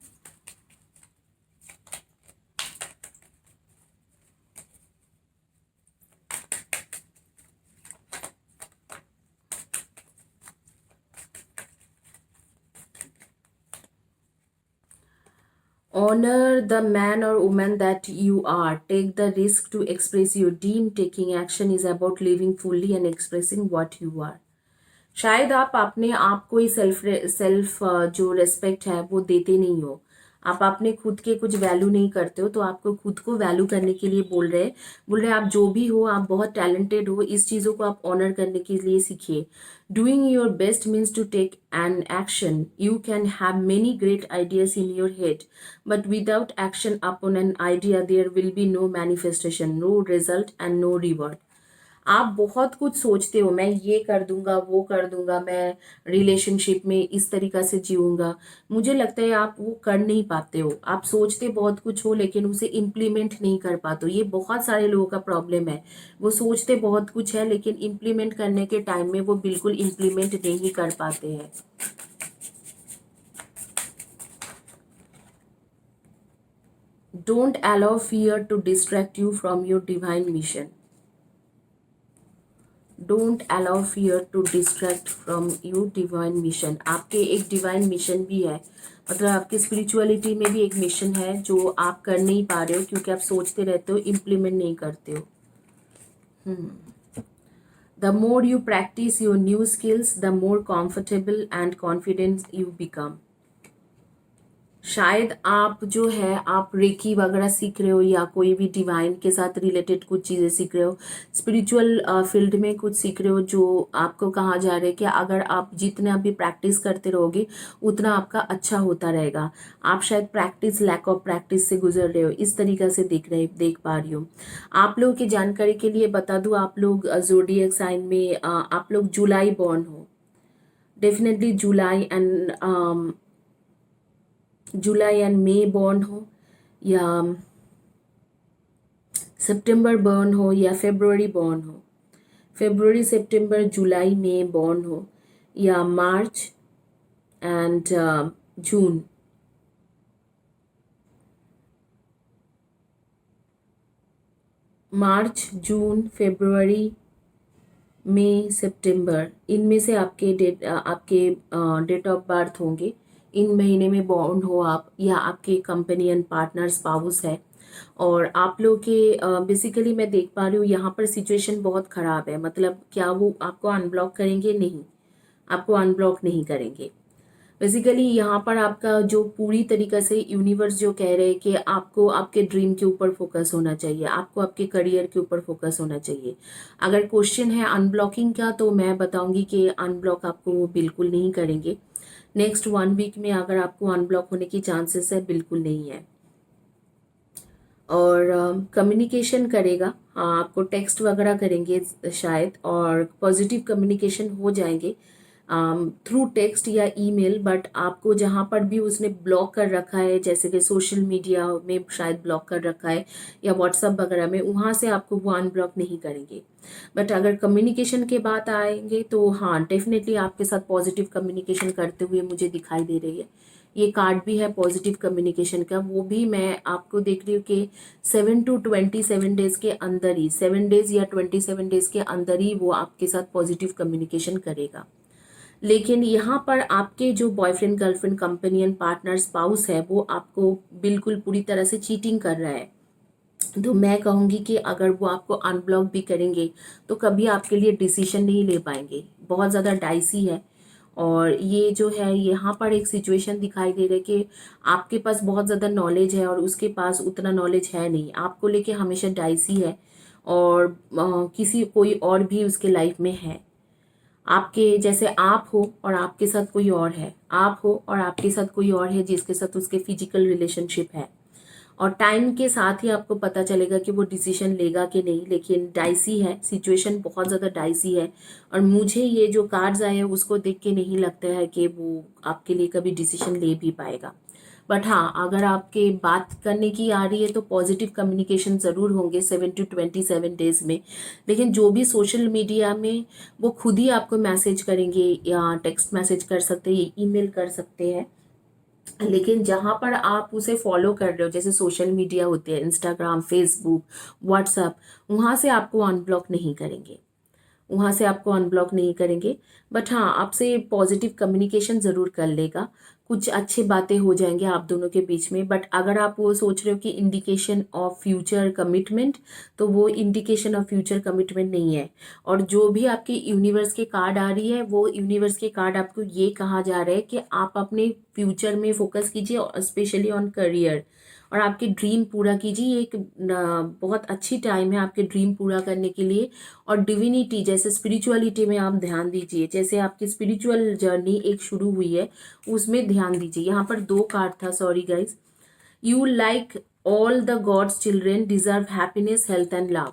Honor the man or woman that you are. Take the risk to express your dream. Taking action is about living fully and expressing what you are. शायद आप अपने आप को ही सेल्फ जो रेस्पेक्ट है वो देते नहीं हो। आप अपने खुद के कुछ वैल्यू नहीं करते हो, तो आपको खुद को वैल्यू करने के लिए बोल रहे आप जो भी हो, आप बहुत टैलेंटेड हो, इस चीज़ों को आप ऑनर करने के लिए सीखिए। Doing your best means to take an action. You can have many great ideas in your head, but without action upon an idea there will be no manifestation, no result and no reward. आप बहुत कुछ सोचते हो, मैं ये कर दूंगा, वो कर दूंगा, मैं रिलेशनशिप में इस तरीका से जीऊंगा। मुझे लगता है आप वो कर नहीं पाते हो। आप सोचते बहुत कुछ हो लेकिन उसे इम्प्लीमेंट नहीं कर पाते हो। ये बहुत सारे लोगों का प्रॉब्लम है। वो सोचते बहुत कुछ है लेकिन इम्प्लीमेंट करने के टाइम में वो बिल्कुल इम्प्लीमेंट नहीं कर पाते हैं। Don't allow fear to distract you from your divine mission. Don't allow fear to distract from you divine mission. आपके एक डिवाइन मिशन भी है, मतलब आपकी स्पिरिचुअलिटी में भी एक मिशन है जो आप कर नहीं पा रहे हो क्योंकि आप सोचते रहते हो, इम्प्लीमेंट नहीं करते हो। The more you practice your new skills, the more comfortable and confident you become. शायद आप जो है आप रेकी वगैरह सीख रहे हो या कोई भी डिवाइन के साथ रिलेटेड कुछ चीज़ें सीख रहे हो, स्पिरिचुअल फील्ड में कुछ सीख रहे हो, जो आपको कहा जा रहा है कि अगर आप जितना भी प्रैक्टिस करते रहोगे उतना आपका अच्छा होता रहेगा। आप शायद प्रैक्टिस, लैक ऑफ प्रैक्टिस से गुजर रहे हो, इस तरीक़ा से देख पा रही हो। आप लोगों की जानकारी के लिए बता दूँ, आप लोग ज़ोडिएक साइन में आप लोग जुलाई बॉर्न हो, डेफिनेटली जुलाई एंड मई बॉर्न हो, या सितंबर बॉर्न हो, या फरवरी बॉर्न हो, फरवरी सितंबर जुलाई मई बॉर्न हो, या मार्च एंड जून। मार्च, जून, फरवरी, मई, सितंबर, इनमें से आपके डेट ऑफ बर्थ होंगे। इन महीने में बॉर्न हो आप, या आपके कंपनी एंड पार्टनर स्पाउस है। और आप लोग के बेसिकली मैं देख पा रही हूँ यहाँ पर सिचुएशन बहुत ख़राब है। मतलब क्या वो आपको अनब्लॉक करेंगे? नहीं, आपको अनब्लॉक नहीं करेंगे। बेसिकली यहाँ पर आपका जो पूरी तरीक़ा से यूनिवर्स जो कह रहे हैं कि आपको आपके ड्रीम के ऊपर फोकस होना चाहिए, आपको आपके करियर के ऊपर फोकस होना चाहिए। अगर क्वेश्चन है अनब्लॉकिंग का, तो मैं बताऊंगी कि अनब्लॉक आपको वो बिल्कुल नहीं करेंगे। नेक्स्ट 1 वीक में अगर आपको अनब्लॉक होने की चांसेस है, बिल्कुल नहीं है। और कम्युनिकेशन करेगा, हाँ, आपको टेक्स्ट वगैरह करेंगे शायद, और पॉजिटिव कम्युनिकेशन हो जाएंगे थ्रू टेक्स्ट या ईमेल। बट आपको जहाँ पर भी उसने ब्लॉक कर रखा है, जैसे कि सोशल मीडिया में शायद ब्लॉक कर रखा है या व्हाट्सएप वगैरह में, वहाँ से आपको वो अनब्लॉक नहीं करेंगे। बट अगर कम्युनिकेशन के बात आएंगे तो हाँ, डेफिनेटली आपके साथ पॉजिटिव कम्युनिकेशन करते हुए मुझे दिखाई दे रही है। ये कार्ड भी है पॉजिटिव कम्युनिकेशन का, वो भी मैं आपको देख रही हूँ कि 7 to 27 डेज के अंदर ही, 7 डेज या 27 डेज के अंदर ही वो आपके साथ पॉजिटिव कम्युनिकेशन करेगा। लेकिन यहाँ पर आपके जो boyfriend, girlfriend, companion, partner, spouse है, वो आपको बिल्कुल पूरी तरह से चीटिंग कर रहा है। तो मैं कहूँगी कि अगर वो आपको अनब्लॉक भी करेंगे तो कभी आपके लिए डिसीजन नहीं ले पाएंगे। बहुत ज़्यादा डाइसी है। और ये जो है यहाँ पर एक सिचुएशन दिखाई दे रहा है कि आपके पास बहुत ज़्यादा नॉलेज है और उसके पास उतना नॉलेज है नहीं, आपको लेके हमेशा डाइसी है। और किसी कोई और भी उसके लाइफ में है, आपके जैसे आप हो और आपके साथ कोई और है, आप हो और आपके साथ कोई और है जिसके साथ उसके फिजिकल रिलेशनशिप है। और टाइम के साथ ही आपको पता चलेगा कि वो डिसीजन लेगा कि नहीं, लेकिन डाइसी है, सिचुएशन बहुत ज़्यादा डाइसी है। और मुझे ये जो कार्ड्स आए हैं उसको देख के नहीं लगता है कि वो आपके लिए कभी डिसीजन ले भी पाएगा। बट हाँ, अगर आपके बात करने की आ रही है तो पॉजिटिव कम्युनिकेशन ज़रूर होंगे 7 to 27 डेज में। लेकिन जो भी सोशल मीडिया में वो खुद ही आपको मैसेज करेंगे, या टेक्स्ट मैसेज कर सकते हैं, ईमेल कर सकते हैं। लेकिन जहाँ पर आप उसे फॉलो कर रहे हो, जैसे सोशल मीडिया होते हैं, इंस्टाग्राम, फेसबुक, व्हाट्सएप, वहाँ से आपको अनब्लॉक नहीं करेंगे, वहाँ से आपको अनब्लॉक नहीं करेंगे। बट हाँ, आपसे पॉजिटिव कम्युनिकेशन ज़रूर कर लेगा, कुछ अच्छी बातें हो जाएंगे आप दोनों के बीच में। बट अगर आप वो सोच रहे हो कि इंडिकेशन ऑफ फ्यूचर कमिटमेंट, तो वो इंडिकेशन ऑफ फ्यूचर कमिटमेंट नहीं है। और जो भी आपके यूनिवर्स के कार्ड आ रही है, वो यूनिवर्स के कार्ड आपको ये कहा जा रहा है कि आप अपने फ्यूचर में फोकस कीजिए, और स्पेशली ऑन करियर, और आपके ड्रीम पूरा कीजिए। ये एक बहुत अच्छी टाइम है आपके ड्रीम पूरा करने के लिए। और डिविनिटी, जैसे स्पिरिचुअलिटी में आप ध्यान दीजिए, जैसे आपकी स्पिरिचुअल जर्नी एक शुरू हुई है, उसमें ध्यान दीजिए। यहाँ पर 2 कार्ड था, sorry guys. You like all the gods children deserve happiness, health and love.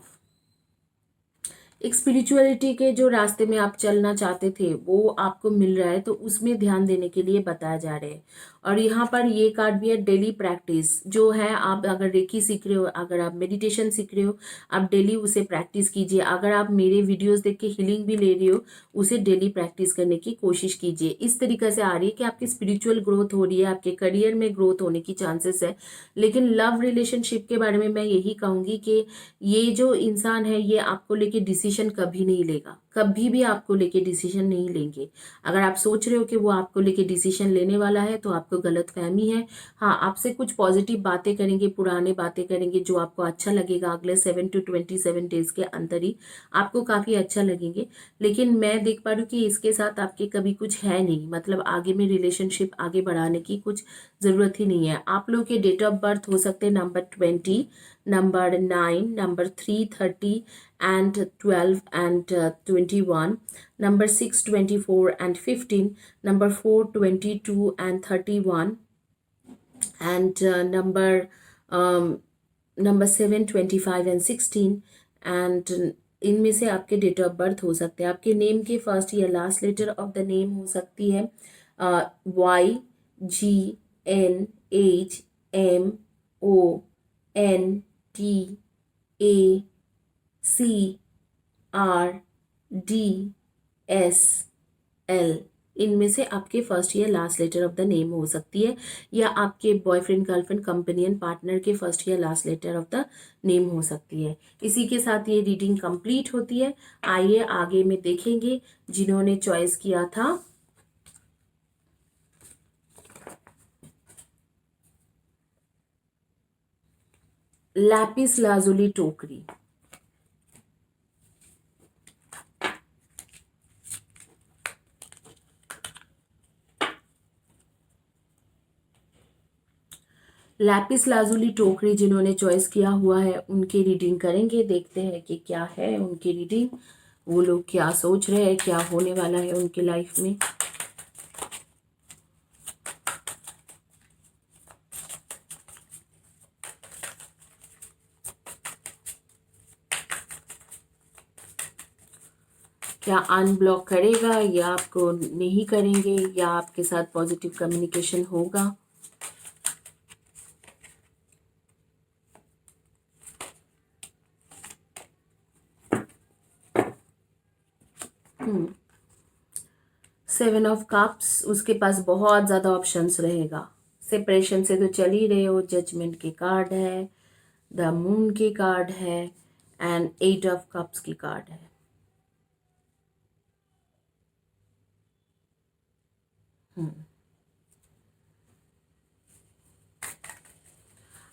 एक स्पिरिचुअलिटी के जो रास्ते में आप चलना चाहते थे वो आपको मिल रहा है, तो उसमें ध्यान देने के लिए बताया जा रहा है। और यहाँ पर ये कार्ड भी है, डेली प्रैक्टिस जो है। आप अगर रेकी सीख रहे हो, अगर आप मेडिटेशन सीख रहे हो, आप डेली उसे प्रैक्टिस कीजिए। अगर आप मेरे वीडियोस देख के हीलिंग भी ले रहे हो, उसे डेली प्रैक्टिस करने की कोशिश कीजिए। इस तरीके से आ रही है कि आपकी स्पिरिचुअल ग्रोथ हो रही है, आपके करियर में ग्रोथ होने की चांसेस है। लेकिन लव रिलेशनशिप के बारे में मैं यही कहूँगी कि ये जो इंसान है, ये आपको लेके डिसीजन कभी नहीं लेगा, कभी भी आपको लेके डिसीजन नहीं लेंगे। अगर आप सोच रहे हो कि वो आपको लेके डिसीजन लेने वाला है, तो आपको गलत फहमी है। हाँ, आपसे कुछ पॉजिटिव बातें करेंगे, पुराने बातें करेंगे, जो आपको अच्छा लगेगा। अगले 7 to 27 डेज के अंदर ही आपको काफ़ी अच्छा लगेंगे। लेकिन मैं देख पा रही हूँ कि इसके साथ आपके कभी कुछ है नहीं, मतलब आगे में रिलेशनशिप आगे बढ़ाने की कुछ ज़रूरत ही नहीं है। आप लोग के डेट ऑफ बर्थ हो सकते हैं number 20, number 9, number 3, 30 and 12 and 21, number 6, 24 and 15, number 4, 22 and 31, and number 7, 25 and 16, and इनमें से आपके डेट ऑफ बर्थ हो सकते हैं। आपके नेम के फर्स्ट या last letter of the name हो सकती है YGNHMONTACR, इनमें से आपके फर्स्ट या last letter of the name हो सकती है, या आपके बॉयफ्रेंड, गर्लफ्रेंड, कंपेनियन, पार्टनर के फर्स्ट या last letter of the name हो सकती है। इसी के साथ ये रीडिंग कंप्लीट होती है। आइए आगे में देखेंगे जिन्होंने चॉइस किया था लैपिस लाजुली टोकरी। लैपिस लाजुली टोकरी जिन्होंने चॉइस किया हुआ है, उनकी रीडिंग करेंगे। देखते हैं कि क्या है उनकी रीडिंग, वो लोग क्या सोच रहे हैं, क्या होने वाला है उनकी लाइफ में। क्या अनब्लॉक करेगा, या आपको नहीं करेंगे, या आपके साथ पॉजिटिव कम्युनिकेशन होगा। सेवन ऑफ कप्स, उसके पास बहुत ज़्यादा ऑप्शंस रहेगा। सेपरेशन से तो चल ही रहे हो, जजमेंट के कार्ड है, द मून के कार्ड है, एंड 8 ऑफ कप्स की कार्ड है।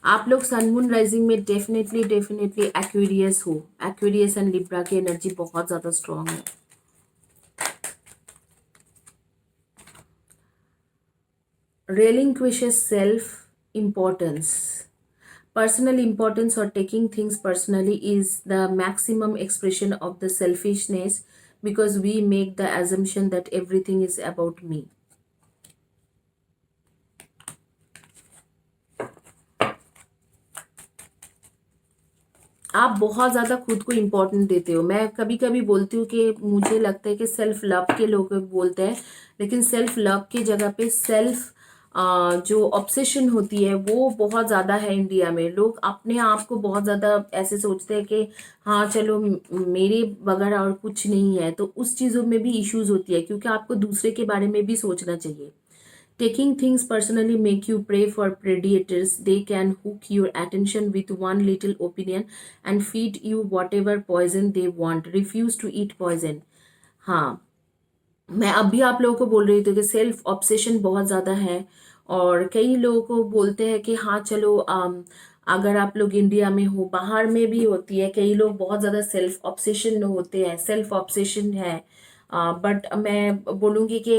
आप लोग सन मून राइजिंग में डेफिनेटली एक्वेरियस हो। एक्वेरियस एंड लिब्रा की एनर्जी बहुत ज़्यादा स्ट्रांग है। relinquishes self importance. Personal importance or taking things personally is the maximum expression of the selfishness, because we make the assumption that everything is about me. आप बहुत ज़्यादा खुद को important देते हो। मैं कभी कभी बोलती हूँ कि मुझे लगता है कि सेल्फ लव के लोग बोलते हैं, लेकिन सेल्फ लव की जगह पे सेल्फ जो ऑब्सेशन होती है वो बहुत ज़्यादा है। इंडिया में लोग अपने आप को बहुत ज़्यादा ऐसे सोचते हैं कि हाँ चलो मेरे बगैर और कुछ नहीं है, तो उस चीज़ों में भी इश्यूज होती है, क्योंकि आपको दूसरे के बारे में भी सोचना चाहिए। Taking things personally make you prey for predators. They can hook your attention with one little opinion and feed you whatever poison they want. Refuse to eat poison. हाँ, मैं अभी आप लोगों को बोल रही थी कि सेल्फ ऑब्सेशन बहुत ज़्यादा है। और कई लोगों को बोलते हैं कि हाँ चलो अगर आप लोग इंडिया में हो, बाहर में भी होती है, कई लोग बहुत ज़्यादा सेल्फ ऑब्सेशन होते हैं, सेल्फ ऑब्सेशन है। बट मैं बोलूँगी कि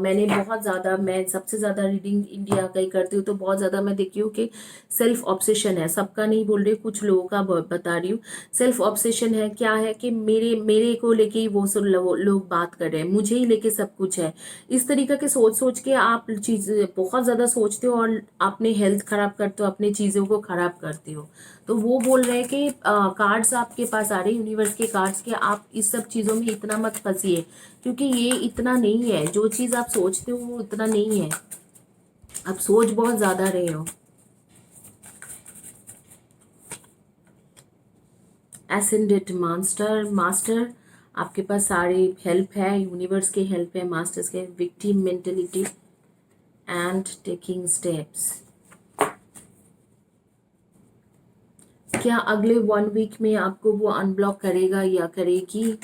मैंने बहुत ज़्यादा, मैं सबसे ज़्यादा रीडिंग इंडिया का ही करती हूँ, तो बहुत ज़्यादा मैं देखी हूँ कि सेल्फ ऑब्सेशन है। सबका नहीं बोल रही, कुछ लोगों का बता रही हूँ। सेल्फ ऑब्सेशन है, क्या है कि मेरे मेरे को लेके ही वो सब लोग बात कर रहे हैं, मुझे ही लेके सब कुछ है। इस तरीके के सोच सोच के आप चीज़ बहुत ज़्यादा सोचते हो और अपने हेल्थ खराब करते हो, अपनी चीज़ों को खराब करते हो। तो वो बोल रहे हैं कि कार्ड्स आपके पास आ रहे हैं, यूनिवर्स के कार्ड्स के, आप इस सब चीज़ों में इतना मत फंसिए, क्योंकि ये इतना नहीं है। जो चीज़ आप सोचते हो वो उतना नहीं है, आप सोच बहुत ज़्यादा रहे हो। एसेंडेंट मास्टर, मास्टर आपके पास सारी हेल्प है, यूनिवर्स के हेल्प है, मास्टर्स के, victim mentality and taking steps. क्या अगले 1 वीक में आपको वो अनब्लॉक करेगा या करेगी?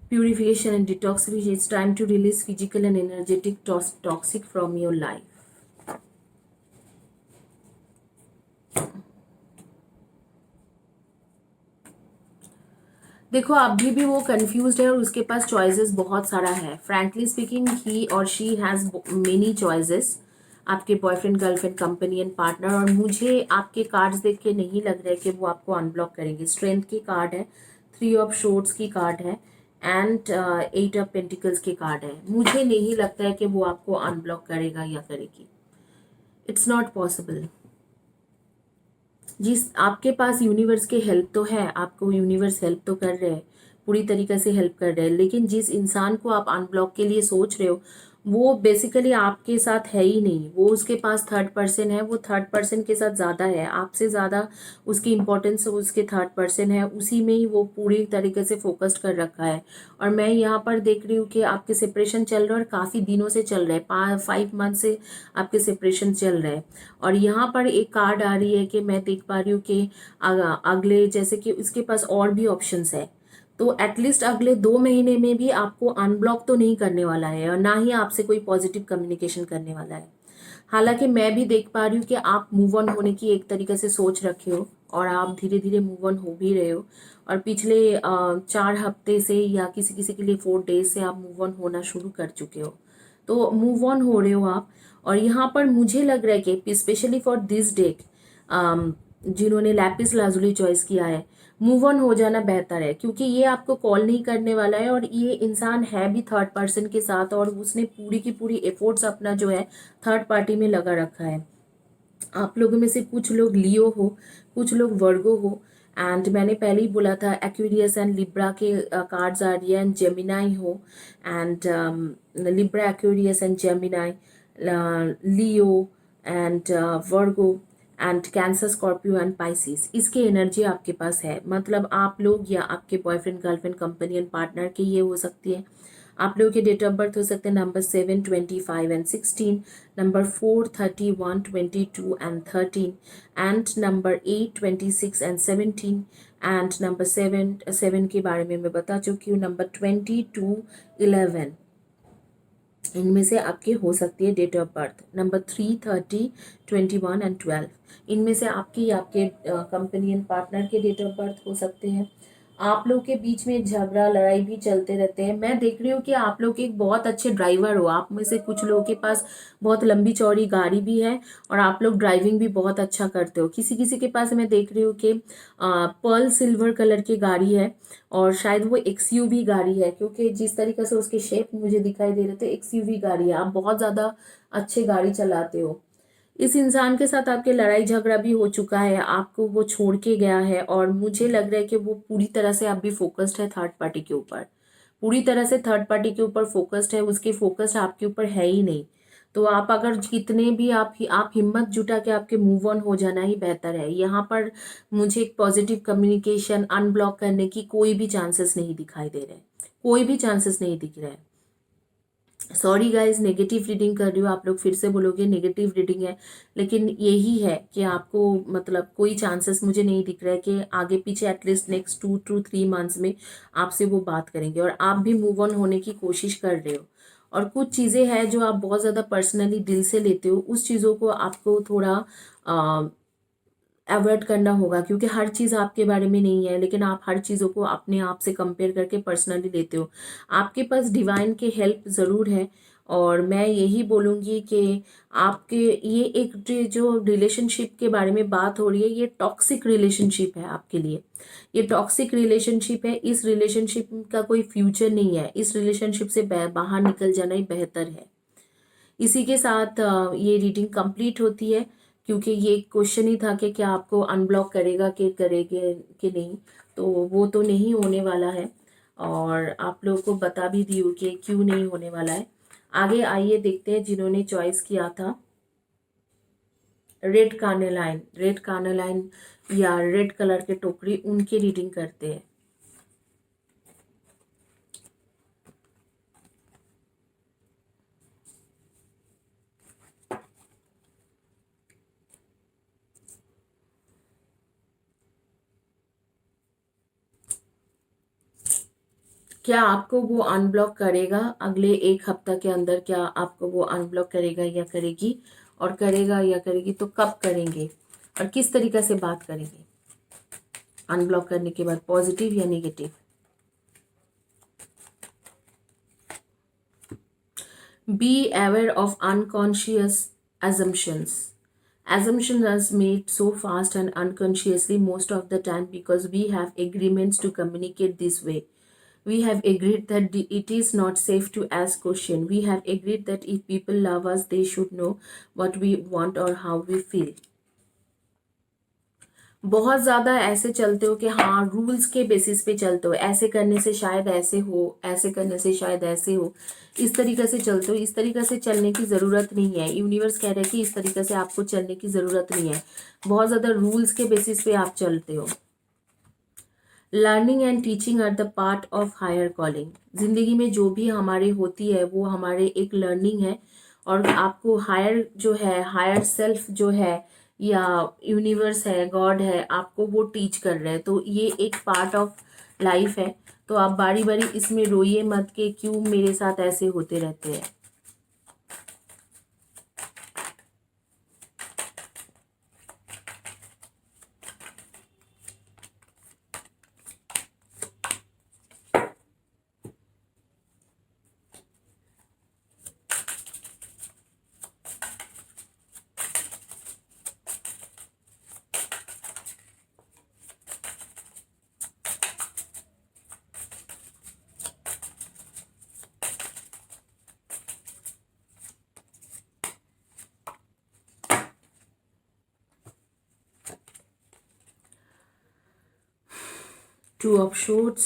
Purification and detoxification. It's time to release physical and energetic toxic from your life. देखो अभी भी वो कंफ्यूज्ड है और उसके पास चॉइसेस बहुत सारा है। फ्रैंकली स्पीकिंग, ही और शी हैज़ मेनी चॉइसेस, आपके बॉयफ्रेंड, गर्लफ्रेंड, कंपेनियन, पार्टनर। और मुझे आपके कार्ड्स देख के नहीं लग रहा है कि वो आपको अनब्लॉक करेंगे। स्ट्रेंथ की कार्ड है, 3 ऑफ शॉर्ट्स की कार्ड है एंड 8 ऑफ पेंटिकल्स की कार्ड है। मुझे नहीं लगता है कि वो आपको अनब्लॉक करेगा या करेगी। It's not possible. जिस आपके पास यूनिवर्स के हेल्प तो है, आपको यूनिवर्स हेल्प तो कर रहे हैं, पूरी तरीके से हेल्प कर रहे हैं, लेकिन जिस इंसान को आप अनब्लॉक के लिए सोच रहे हो वो बेसिकली आपके साथ है ही नहीं। वो उसके पास थर्ड पर्सन है, वो थर्ड पर्सन के साथ ज़्यादा है, आपसे ज़्यादा उसकी इम्पोर्टेंस उसके थर्ड पर्सन है, उसी में ही वो पूरी तरीके से फोकस्ड कर रखा है। और मैं यहाँ पर देख रही हूँ कि आपके सेपरेशन चल रहा है और काफ़ी दिनों से चल रहा है, 5 मंथ से आपके सेपरेशन चल रहा है। और यहाँ पर एक कार्ड आ रही है कि मैं देख पा रही हूँ कि अगले, जैसे कि उसके पास और भी ऑप्शंस है, तो एटलीस्ट अगले 2 महीने में भी आपको अनब्लॉक तो नहीं करने वाला है और ना ही आपसे कोई पॉजिटिव कम्युनिकेशन करने वाला है। हालांकि मैं भी देख पा रही हूँ कि आप मूव ऑन होने की एक तरीके से सोच रखे हो और आप धीरे धीरे मूव ऑन हो भी रहे हो। और पिछले 4 हफ्ते से या किसी किसी के लिए 4 डेज से आप मूव ऑन होना शुरू कर चुके हो, तो मूव ऑन हो रहे हो आप। और यहाँ पर मुझे लग रहा है कि स्पेशली फॉर दिस डेट, जिन्होंने लैपिस लाजुली चॉइस किया है, मूव ऑन हो जाना बेहतर है, क्योंकि ये आपको कॉल नहीं करने वाला है और ये इंसान है भी थर्ड पर्सन के साथ और उसने पूरी की पूरी एफर्ट्स अपना जो है थर्ड पार्टी में लगा रखा है। आप लोगों में से कुछ लोग लियो हो, कुछ लोग वर्गो हो, एंड मैंने पहले ही बोला था एक्वेरियस एंड लिब्रा के कार्ड्स आ रही है, एंड जेमिनाई हो, and Libra, Aquarius and Gemini, Leo and Virgo and cancer, Scorpio and Pisces, इसकी एनर्जी आपके पास है। मतलब आप लोग या आपके बॉयफ्रेंड, गर्लफ्रेंड, कंपेनियन, पार्टनर की ये हो सकती है। आप लोगों के डेट ऑफ बर्थ हो सकते हैं number 7, 25 and 16, number 4, 31, 22 and 13, and number 8, 26 and 17, and number 7 के बारे में मैं बता चुकी हूँ, नंबर 22, 11, इनमें से आपके हो सकती है date of birth. Number 3, 30, 21 and 12, इनमें से आपकी या आपके कंपेनियन पार्टनर के डेट ऑफ बर्थ हो सकते हैं। आप लोग के बीच में झगड़ा लड़ाई भी चलते रहते हैं। मैं देख रही हूँ कि आप लोग एक बहुत अच्छे ड्राइवर हो। आप में से कुछ लोगों के पास बहुत लंबी चौड़ी गाड़ी भी है और आप लोग ड्राइविंग भी बहुत अच्छा करते हो। किसी किसी के पास मैं देख रही हूँ कि पर्ल सिल्वर कलर की गाड़ी है और शायद वो एक्सयूवी गाड़ी है, क्योंकि जिस तरीके से उसके शेप मुझे दिखाई दे रहे थे एक्सयूवी गाड़ी है। आप बहुत ज़्यादा अच्छे गाड़ी चलाते हो। इस इंसान के साथ आपके लड़ाई झगड़ा भी हो चुका है, आपको वो छोड़ के गया है और मुझे लग रहा है कि वो पूरी तरह से आप भी फोकस्ड है थर्ड पार्टी के ऊपर। पूरी तरह से थर्ड पार्टी के ऊपर फोकस्ड है, उसकी फोकस आपके ऊपर है ही नहीं। तो आप अगर कितने भी आप हिम्मत जुटा के आपके मूव ऑन हो जाना ही बेहतर है। यहाँ पर मुझे एक पॉजिटिव कम्युनिकेशन अनब्लॉक करने की कोई भी चांसेस नहीं दिखाई दे रहे, कोई भी चांसेस नहीं दिख रहे हैं। सॉरी गाइज, नेगेटिव रीडिंग कर रही हूँ, आप लोग फिर से बोलोगे नेगेटिव रीडिंग है, लेकिन यही है कि आपको मतलब कोई चांसेस मुझे नहीं दिख रहा है कि आगे पीछे एटलीस्ट नेक्स्ट 2 to 3 मंथ्स में आपसे वो बात करेंगे। और आप भी मूव ऑन होने की कोशिश कर रहे हो और कुछ चीज़ें हैं जो आप बहुत ज़्यादा पर्सनली दिल से लेते हो, उस चीज़ों को आपको थोड़ा अवॉइड करना होगा, क्योंकि हर चीज़ आपके बारे में नहीं है, लेकिन आप हर चीज़ों को अपने आप से कंपेयर करके पर्सनली लेते हो। आपके पास डिवाइन की हेल्प ज़रूर है और मैं यही बोलूँगी कि आपके ये एक जो रिलेशनशिप के बारे में बात हो रही है, ये टॉक्सिक रिलेशनशिप है आपके लिए। ये टॉक्सिक रिलेशनशिप है, इस रिलेशनशिप का कोई फ्यूचर नहीं है, इस रिलेशनशिप से बाहर निकल जाना ही बेहतर है। इसी के साथ ये रीडिंग कंप्लीट होती है, क्योंकि ये क्वेश्चन ही था कि क्या आपको अनब्लॉक करेगा कि करेंगे कि नहीं, तो वो तो नहीं होने वाला है और आप लोगों को बता भी दी हूँ कि क्यों नहीं होने वाला है। आगे आइए देखते हैं जिन्होंने चॉइस किया था रेड कार्नेलाइन या रेड कलर के टोकरी, उनकी रीडिंग करते हैं। क्या आपको वो अनब्लॉक करेगा अगले 1 हफ्ता के अंदर? क्या आपको वो अनब्लॉक करेगा या करेगी? और करेगा या करेगी तो कब करेंगे और किस तरीके से बात करेंगे अनब्लॉक करने के बाद, पॉजिटिव या negative? Be aware of unconscious assumptions. Assumptions are made so fast and unconsciously most of the time because we have agreements to communicate this way. We have agreed that it is not safe to ask questions. We have agreed that if people love us, they should know what we want or how we feel. बहुत ज़्यादा ऐसे चलते हो कि हाँ rules के basis पे चलते हो, ऐसे करने से शायद ऐसे हो, ऐसे करने से शायद ऐसे हो, इस तरीके से चलते हो। इस तरीके से चलने की ज़रूरत नहीं है। यूनिवर्स कह रहा है कि इस तरीके से आपको चलने की ज़रूरत नहीं है। बहुत ज़्यादा रूल्स के बेसिस पे आप चलते हो। Learning and teaching are the part of higher calling. जिंदगी में जो भी हमारे होती है वो हमारे एक लर्निंग है और आपको हायर जो है, हायर सेल्फ जो है या यूनिवर्स है, गॉड है, आपको वो टीच कर रहे हैं। तो ये एक पार्ट ऑफ लाइफ है। तो आप बारी बारी इसमें रोइए मत कि क्यों मेरे साथ ऐसे होते रहते हैं। Two of shorts,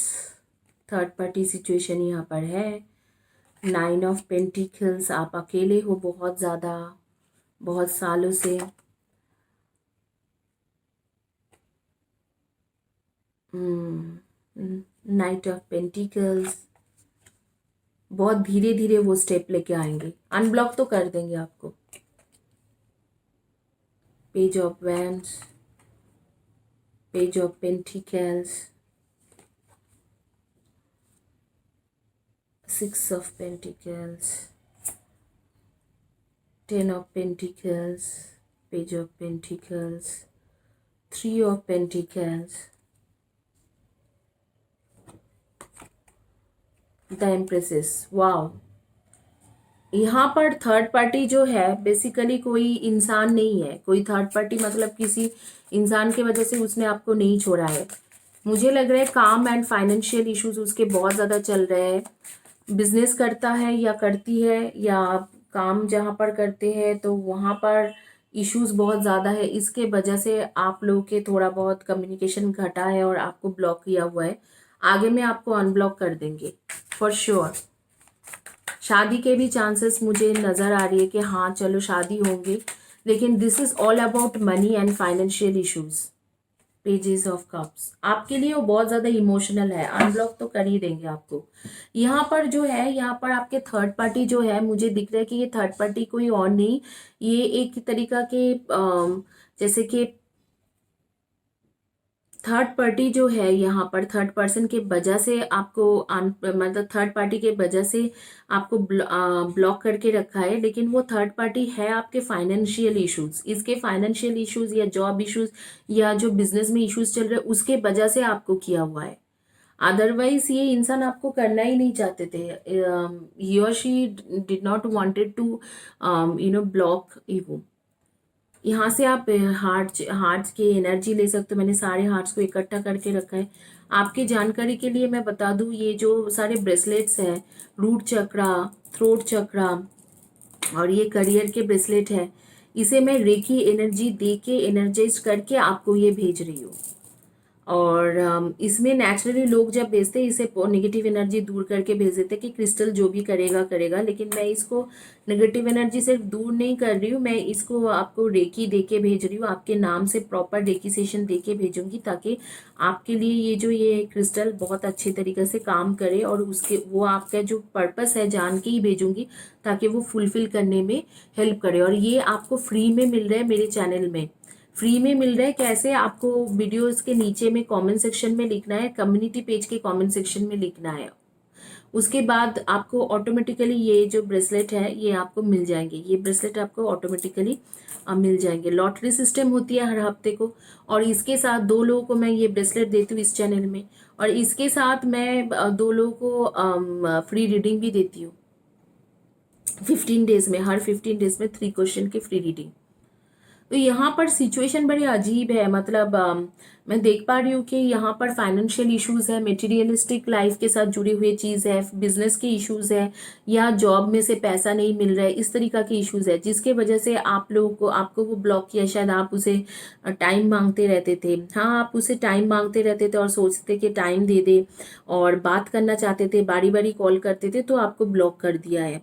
third party situation यहाँ पर है। 9 ऑफ पेंटिकल्स, आप अकेले हो बहुत ज़्यादा, बहुत सालों से। नाइट ऑफ पेंटिकल्स, बहुत धीरे धीरे वो स्टेप लेके आएंगे, अनब्लॉक तो कर देंगे आपको। Page of wands, page of pentacles, 6 of pentacles, 10 of pentacles, page of pentacles, 3 of pentacles, the एम्प्रेसेस, wow. यहाँ पर थर्ड पार्टी जो है बेसिकली कोई इंसान नहीं है, कोई थर्ड पार्टी मतलब किसी इंसान की वजह से उसने आपको नहीं छोड़ा है। मुझे लग रहा है काम एंड फाइनेंशियल इश्यूज उसके बहुत ज़्यादा चल रहे हैं। बिजनेस करता है या करती है, या काम जहाँ पर करते हैं तो वहाँ पर इश्यूज बहुत ज़्यादा है। इसके वजह से आप लोगों के थोड़ा बहुत कम्युनिकेशन घटा है और आपको ब्लॉक किया हुआ है। आगे में आपको अनब्लॉक कर देंगे फॉर श्योर। शादी के भी चांसेस मुझे नज़र आ रही है कि हाँ चलो शादी होंगे, लेकिन this is all about money and financial issues. Pages of cups आपके लिए वो बहुत ज़्यादा इमोशनल है, अनब्लॉक तो कर ही देंगे आपको। यहाँ पर जो है, यहाँ पर आपके थर्ड पार्टी जो है, मुझे दिख रहा है कि ये थर्ड पार्टी कोई और नहीं, ये एक तरीका के जैसे कि थर्ड पार्टी जो है, यहाँ पर थर्ड पर्सन के वजह से आपको मतलब थर्ड पार्टी के वजह से आपको ब्लॉक करके रखा है। लेकिन वो थर्ड पार्टी है आपके फाइनेंशियल इश्यूज, इसके फाइनेंशियल इश्यूज या जॉब इश्यूज या जो बिजनेस में इश्यूज चल रहे हैं उसके वजह से आपको किया हुआ है। अदरवाइज ये इंसान आपको करना ही नहीं चाहते थे। ही और she did not wanted to block you. यहाँ से आप हार्ट्स की एनर्जी ले सकते हो। मैंने सारे हार्ट्स को इकट्ठा करके रखा है। आपकी जानकारी के लिए मैं बता दूं, ये जो सारे ब्रेसलेट्स हैं, रूट चक्रा, थ्रोट चक्रा और ये करियर के ब्रेसलेट है, इसे मैं रेकी एनर्जी दे के एनर्जाइज करके आपको ये भेज रही हूँ। और इसमें नेचुरली लोग जब भेजते हैं इसे नेगेटिव एनर्जी दूर करके भेज देते हैं कि क्रिस्टल जो भी करेगा करेगा, लेकिन मैं इसको नेगेटिव एनर्जी सिर्फ दूर नहीं कर रही हूँ, मैं इसको आपको रेकी दे के भेज रही हूँ। आपके नाम से प्रॉपर रेकी सेशन दे के भेजूंगी ताकि आपके लिए ये क्रिस्टल बहुत अच्छे तरीके से काम करे, और उसके वो आपका जो पर्पस है जान के ही भेजूंगी ताकि वो फुलफिल करने में हेल्प करे। और ये आपको फ्री में मिल रहा है मेरे चैनल में, फ्री में मिल रहा है। कैसे? आपको वीडियोस के नीचे में कमेंट सेक्शन में लिखना है, कम्युनिटी पेज के कमेंट सेक्शन में लिखना है। उसके बाद आपको ऑटोमेटिकली ये जो ब्रेसलेट है ये आपको मिल जाएंगे, ये ब्रेसलेट आपको ऑटोमेटिकली मिल जाएंगे। लॉटरी सिस्टम होती है हर हफ्ते को, और इसके साथ 2 लोगों को मैं ये ब्रेसलेट देती हूँ इस चैनल में, और इसके साथ मैं 2 लोगों को फ्री रीडिंग भी देती हूँ 15 डेज में। हर 15 डेज में 3 क्वेश्चन की फ्री रीडिंग। तो यहाँ पर सिचुएशन बड़ी अजीब है, मतलब मैं देख पा रही हूँ कि यहाँ पर फाइनेंशियल इश्यूज है, मटेरियलिस्टिक लाइफ के साथ जुड़ी हुई चीज़ है, बिजनेस के इश्यूज है, या जॉब में से पैसा नहीं मिल रहा है, इस तरीका के इश्यूज है जिसके वजह से आप लोगों को आपको वो ब्लॉक किया। शायद आप उसे टाइम मांगते रहते थे, हाँ आप उसे टाइम मांगते रहते थे और सोचते कि टाइम दे दे, और बात करना चाहते थे, बारी बारी कॉल करते थे, तो आपको ब्लॉक कर दिया है।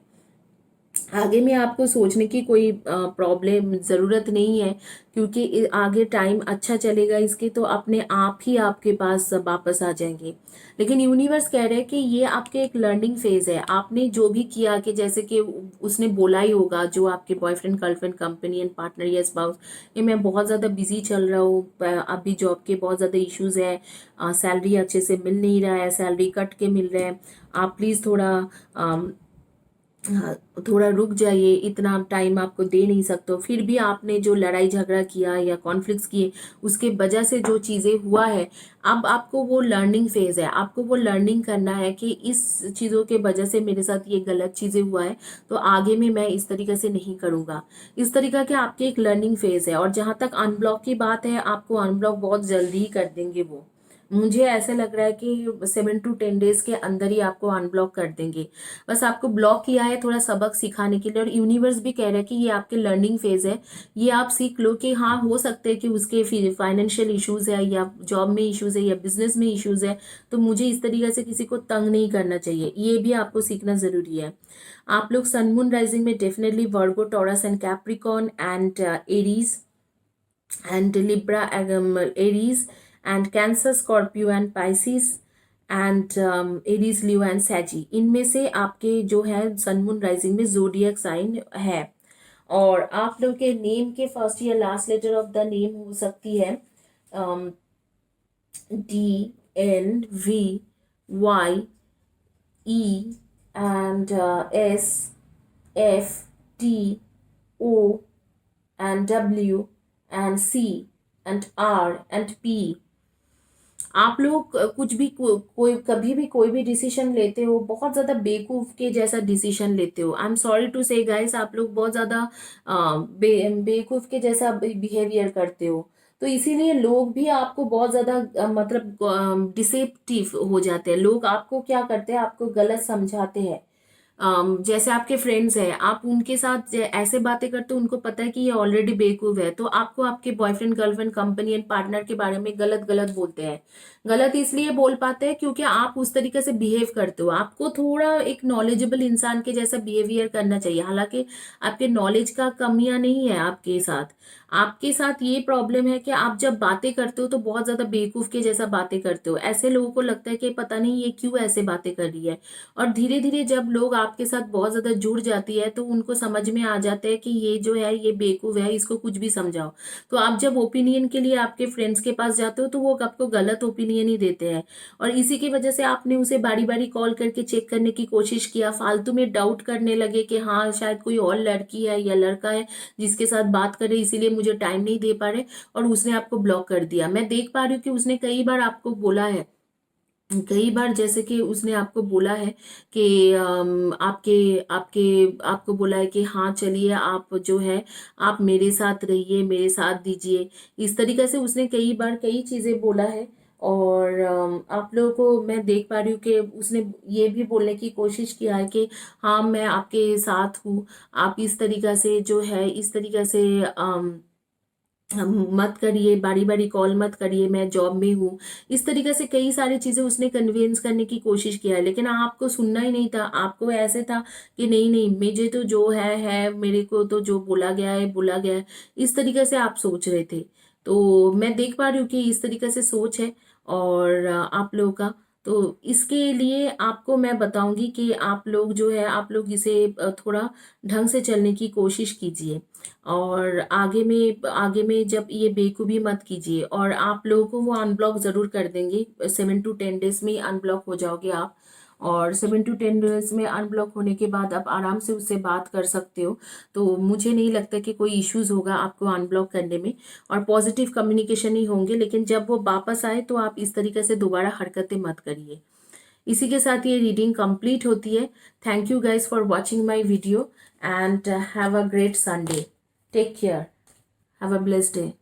आगे में आपको सोचने की कोई प्रॉब्लम ज़रूरत नहीं है, क्योंकि आगे टाइम अच्छा चलेगा इसके, तो अपने आप ही आपके पास वापस आ जाएंगे। लेकिन यूनिवर्स कह रहे हैं कि ये आपके एक लर्निंग फेज है। आपने जो भी किया, कि जैसे कि उसने बोला ही होगा, जो आपके बॉयफ्रेंड गर्लफ्रेंड कंपेनियन पार्टनर या स्पाउस, ये मैं बहुत ज़्यादा बिजी चल रहा हूँ, अभी जॉब के बहुत ज़्यादा इश्यूज है, सैलरी अच्छे से मिल नहीं रहा है, सैलरी कट के मिल रहा है, आप प्लीज़ थोड़ा हाँ, थोड़ा रुक जाइए, इतना टाइम आपको दे नहीं सकते हो। फिर भी आपने जो लड़ाई झगड़ा किया या कॉन्फ्लिक्ट्स किए, उसके वजह से जो चीज़ें हुआ है, अब आपको वो लर्निंग फेज है। आपको वो लर्निंग करना है कि इस चीज़ों के वजह से मेरे साथ ये गलत चीज़ें हुआ है, तो आगे में मैं इस तरीके से नहीं करूँगा। इस तरीका के आपके एक लर्निंग फेज है। और जहाँ तक अनब्लॉक की बात है, आपको अनब्लॉक बहुत जल्दी ही कर देंगे वो। मुझे ऐसा लग रहा है कि 7 to 10 डेज के अंदर ही आपको अनब्लॉक कर देंगे। बस आपको ब्लॉक किया है थोड़ा सबक सिखाने के लिए, और यूनिवर्स भी कह रहा है कि ये आपके लर्निंग फेज है, ये आप सीख लो कि हाँ हो सकता है कि उसके फाइनेंशियल इश्यूज है, या जॉब में इश्यूज है, या बिजनेस में इश्यूज है, तो मुझे इस तरीके से किसी को तंग नहीं करना चाहिए, ये भी आपको सीखना जरूरी है। आप लोग सन मून राइजिंग में definitely Virgo, taurus and Capricorn and Aries and Libra, Aries, and Cancer, Scorpio and Pisces, and Aries, Leo and Saggy, इनमें से आपके जो है सन मून राइजिंग में जोडियक साइन है। और आप लोग के नेम के फर्स्ट या last letter of the name हो सकती है DNVY, E, and SFTO and W and C and R and P आप लोग कुछ भी कोई कभी भी कोई भी डिसीजन लेते हो, बहुत ज़्यादा बेवकूफ़ के जैसा डिसीजन लेते हो। आई एम सॉरी टू से गाइस, आप लोग बहुत ज़्यादा बेवकूफ़ के जैसा बिहेवियर करते हो। तो इसीलिए लोग भी आपको बहुत ज़्यादा मतलब डिसेप्टिव हो जाते हैं। लोग आपको क्या करते हैं, आपको गलत समझाते हैं। जैसे आपके फ्रेंड्स हैं, आप उनके साथ ऐसे बातें करते हो, उनको पता है कि ये ऑलरेडी बेवकूफ है, तो आपको आपके boyfriend girlfriend company and partner के बारे में गलत गलत बोलते हैं। गलत इसलिए बोल पाते हैं क्योंकि आप उस तरीके से बिहेव करते हो। आपको थोड़ा एक नॉलेजेबल इंसान के जैसा बिहेवियर करना चाहिए। हालांकि आपके नॉलेज का कमियां नहीं है आपके साथ ये प्रॉब्लम है कि आप जब बातें करते हो तो बहुत ज्यादा बेवकूफ के जैसा बातें करते हो। ऐसे लोगों को लगता है कि पता नहीं ये क्यों ऐसे बातें कर रही है। और धीरे धीरे जब लोग आपके साथ बहुत ज्यादा जुड़ जाती है तो उनको समझ में आ जाता है कि ये जो है ये बेवकूफ है, इसको कुछ भी समझाओ। तो आप जब ओपिनियन के लिए आपके फ्रेंड्स के पास जाते हो तो वो आपको गलत ओपिनियन ही देते हैं। और इसी की वजह से आपने उसे बारी बारी कॉल करके चेक करने की कोशिश किया, फालतू में डाउट करने लगे कि हाँ शायद कोई और लड़की है या लड़का है जिसके साथ बात करे, इसीलिए मुझे टाइम नहीं दे पा रहे, और उसने आपको ब्लॉक कर दिया। मैं देख पा रही हूँ कि उसने कई बार आपको बोला है, कई बार जैसे कि उसने आपको बोला है कि आपके आपके आपको बोला है कि हाँ चलिए आप जो है आप मेरे साथ रहिए, मेरे साथ दीजिए। इस तरीके से उसने कई बार कई चीज़ें बोला है। और आप लोगों को मैं देख पा रही हूँ कि उसने ये भी बोलने की कोशिश किया है कि हाँ मैं आपके साथ हूँ। आप इस तरीका से जो है इस तरीका से मत करिए, बारी बारी कॉल मत करिए, मैं जॉब में हूँ। इस तरीके से कई सारी चीजें उसने कन्विंस करने की कोशिश किया है, लेकिन आपको सुनना ही नहीं था। आपको ऐसे था कि नहीं नहीं मुझे तो जो है मेरे को तो जो बोला गया है बोला गया है। इस तरीके से आप सोच रहे थे। तो मैं देख पा रही हूँ कि इस तरीके से सोच है और आप लोगों का। तो इसके लिए आपको मैं बताऊंगी कि आप लोग जो है आप लोग इसे थोड़ा ढंग से चलने की कोशिश कीजिए। और आगे में जब ये बेखूबी मत कीजिए, और आप लोगों को वो अनब्लॉक जरूर कर देंगे। 7 to 10 डेज में अनब्लॉक हो जाओगे आप। और 7 to 10 डेज में अनब्लॉक होने के बाद आप आराम से उससे बात कर सकते हो। तो मुझे नहीं लगता कि कोई इश्यूज होगा आपको अनब्लॉक करने में, और पॉजिटिव कम्युनिकेशन ही होंगे। लेकिन जब वो वापस आए तो आप इस तरीके से दोबारा हरकतें मत करिए। इसी के साथ ये रीडिंग कंप्लीट होती है। Thank you guys for watching my video and have a great Sunday. Take care. Have a blessed day.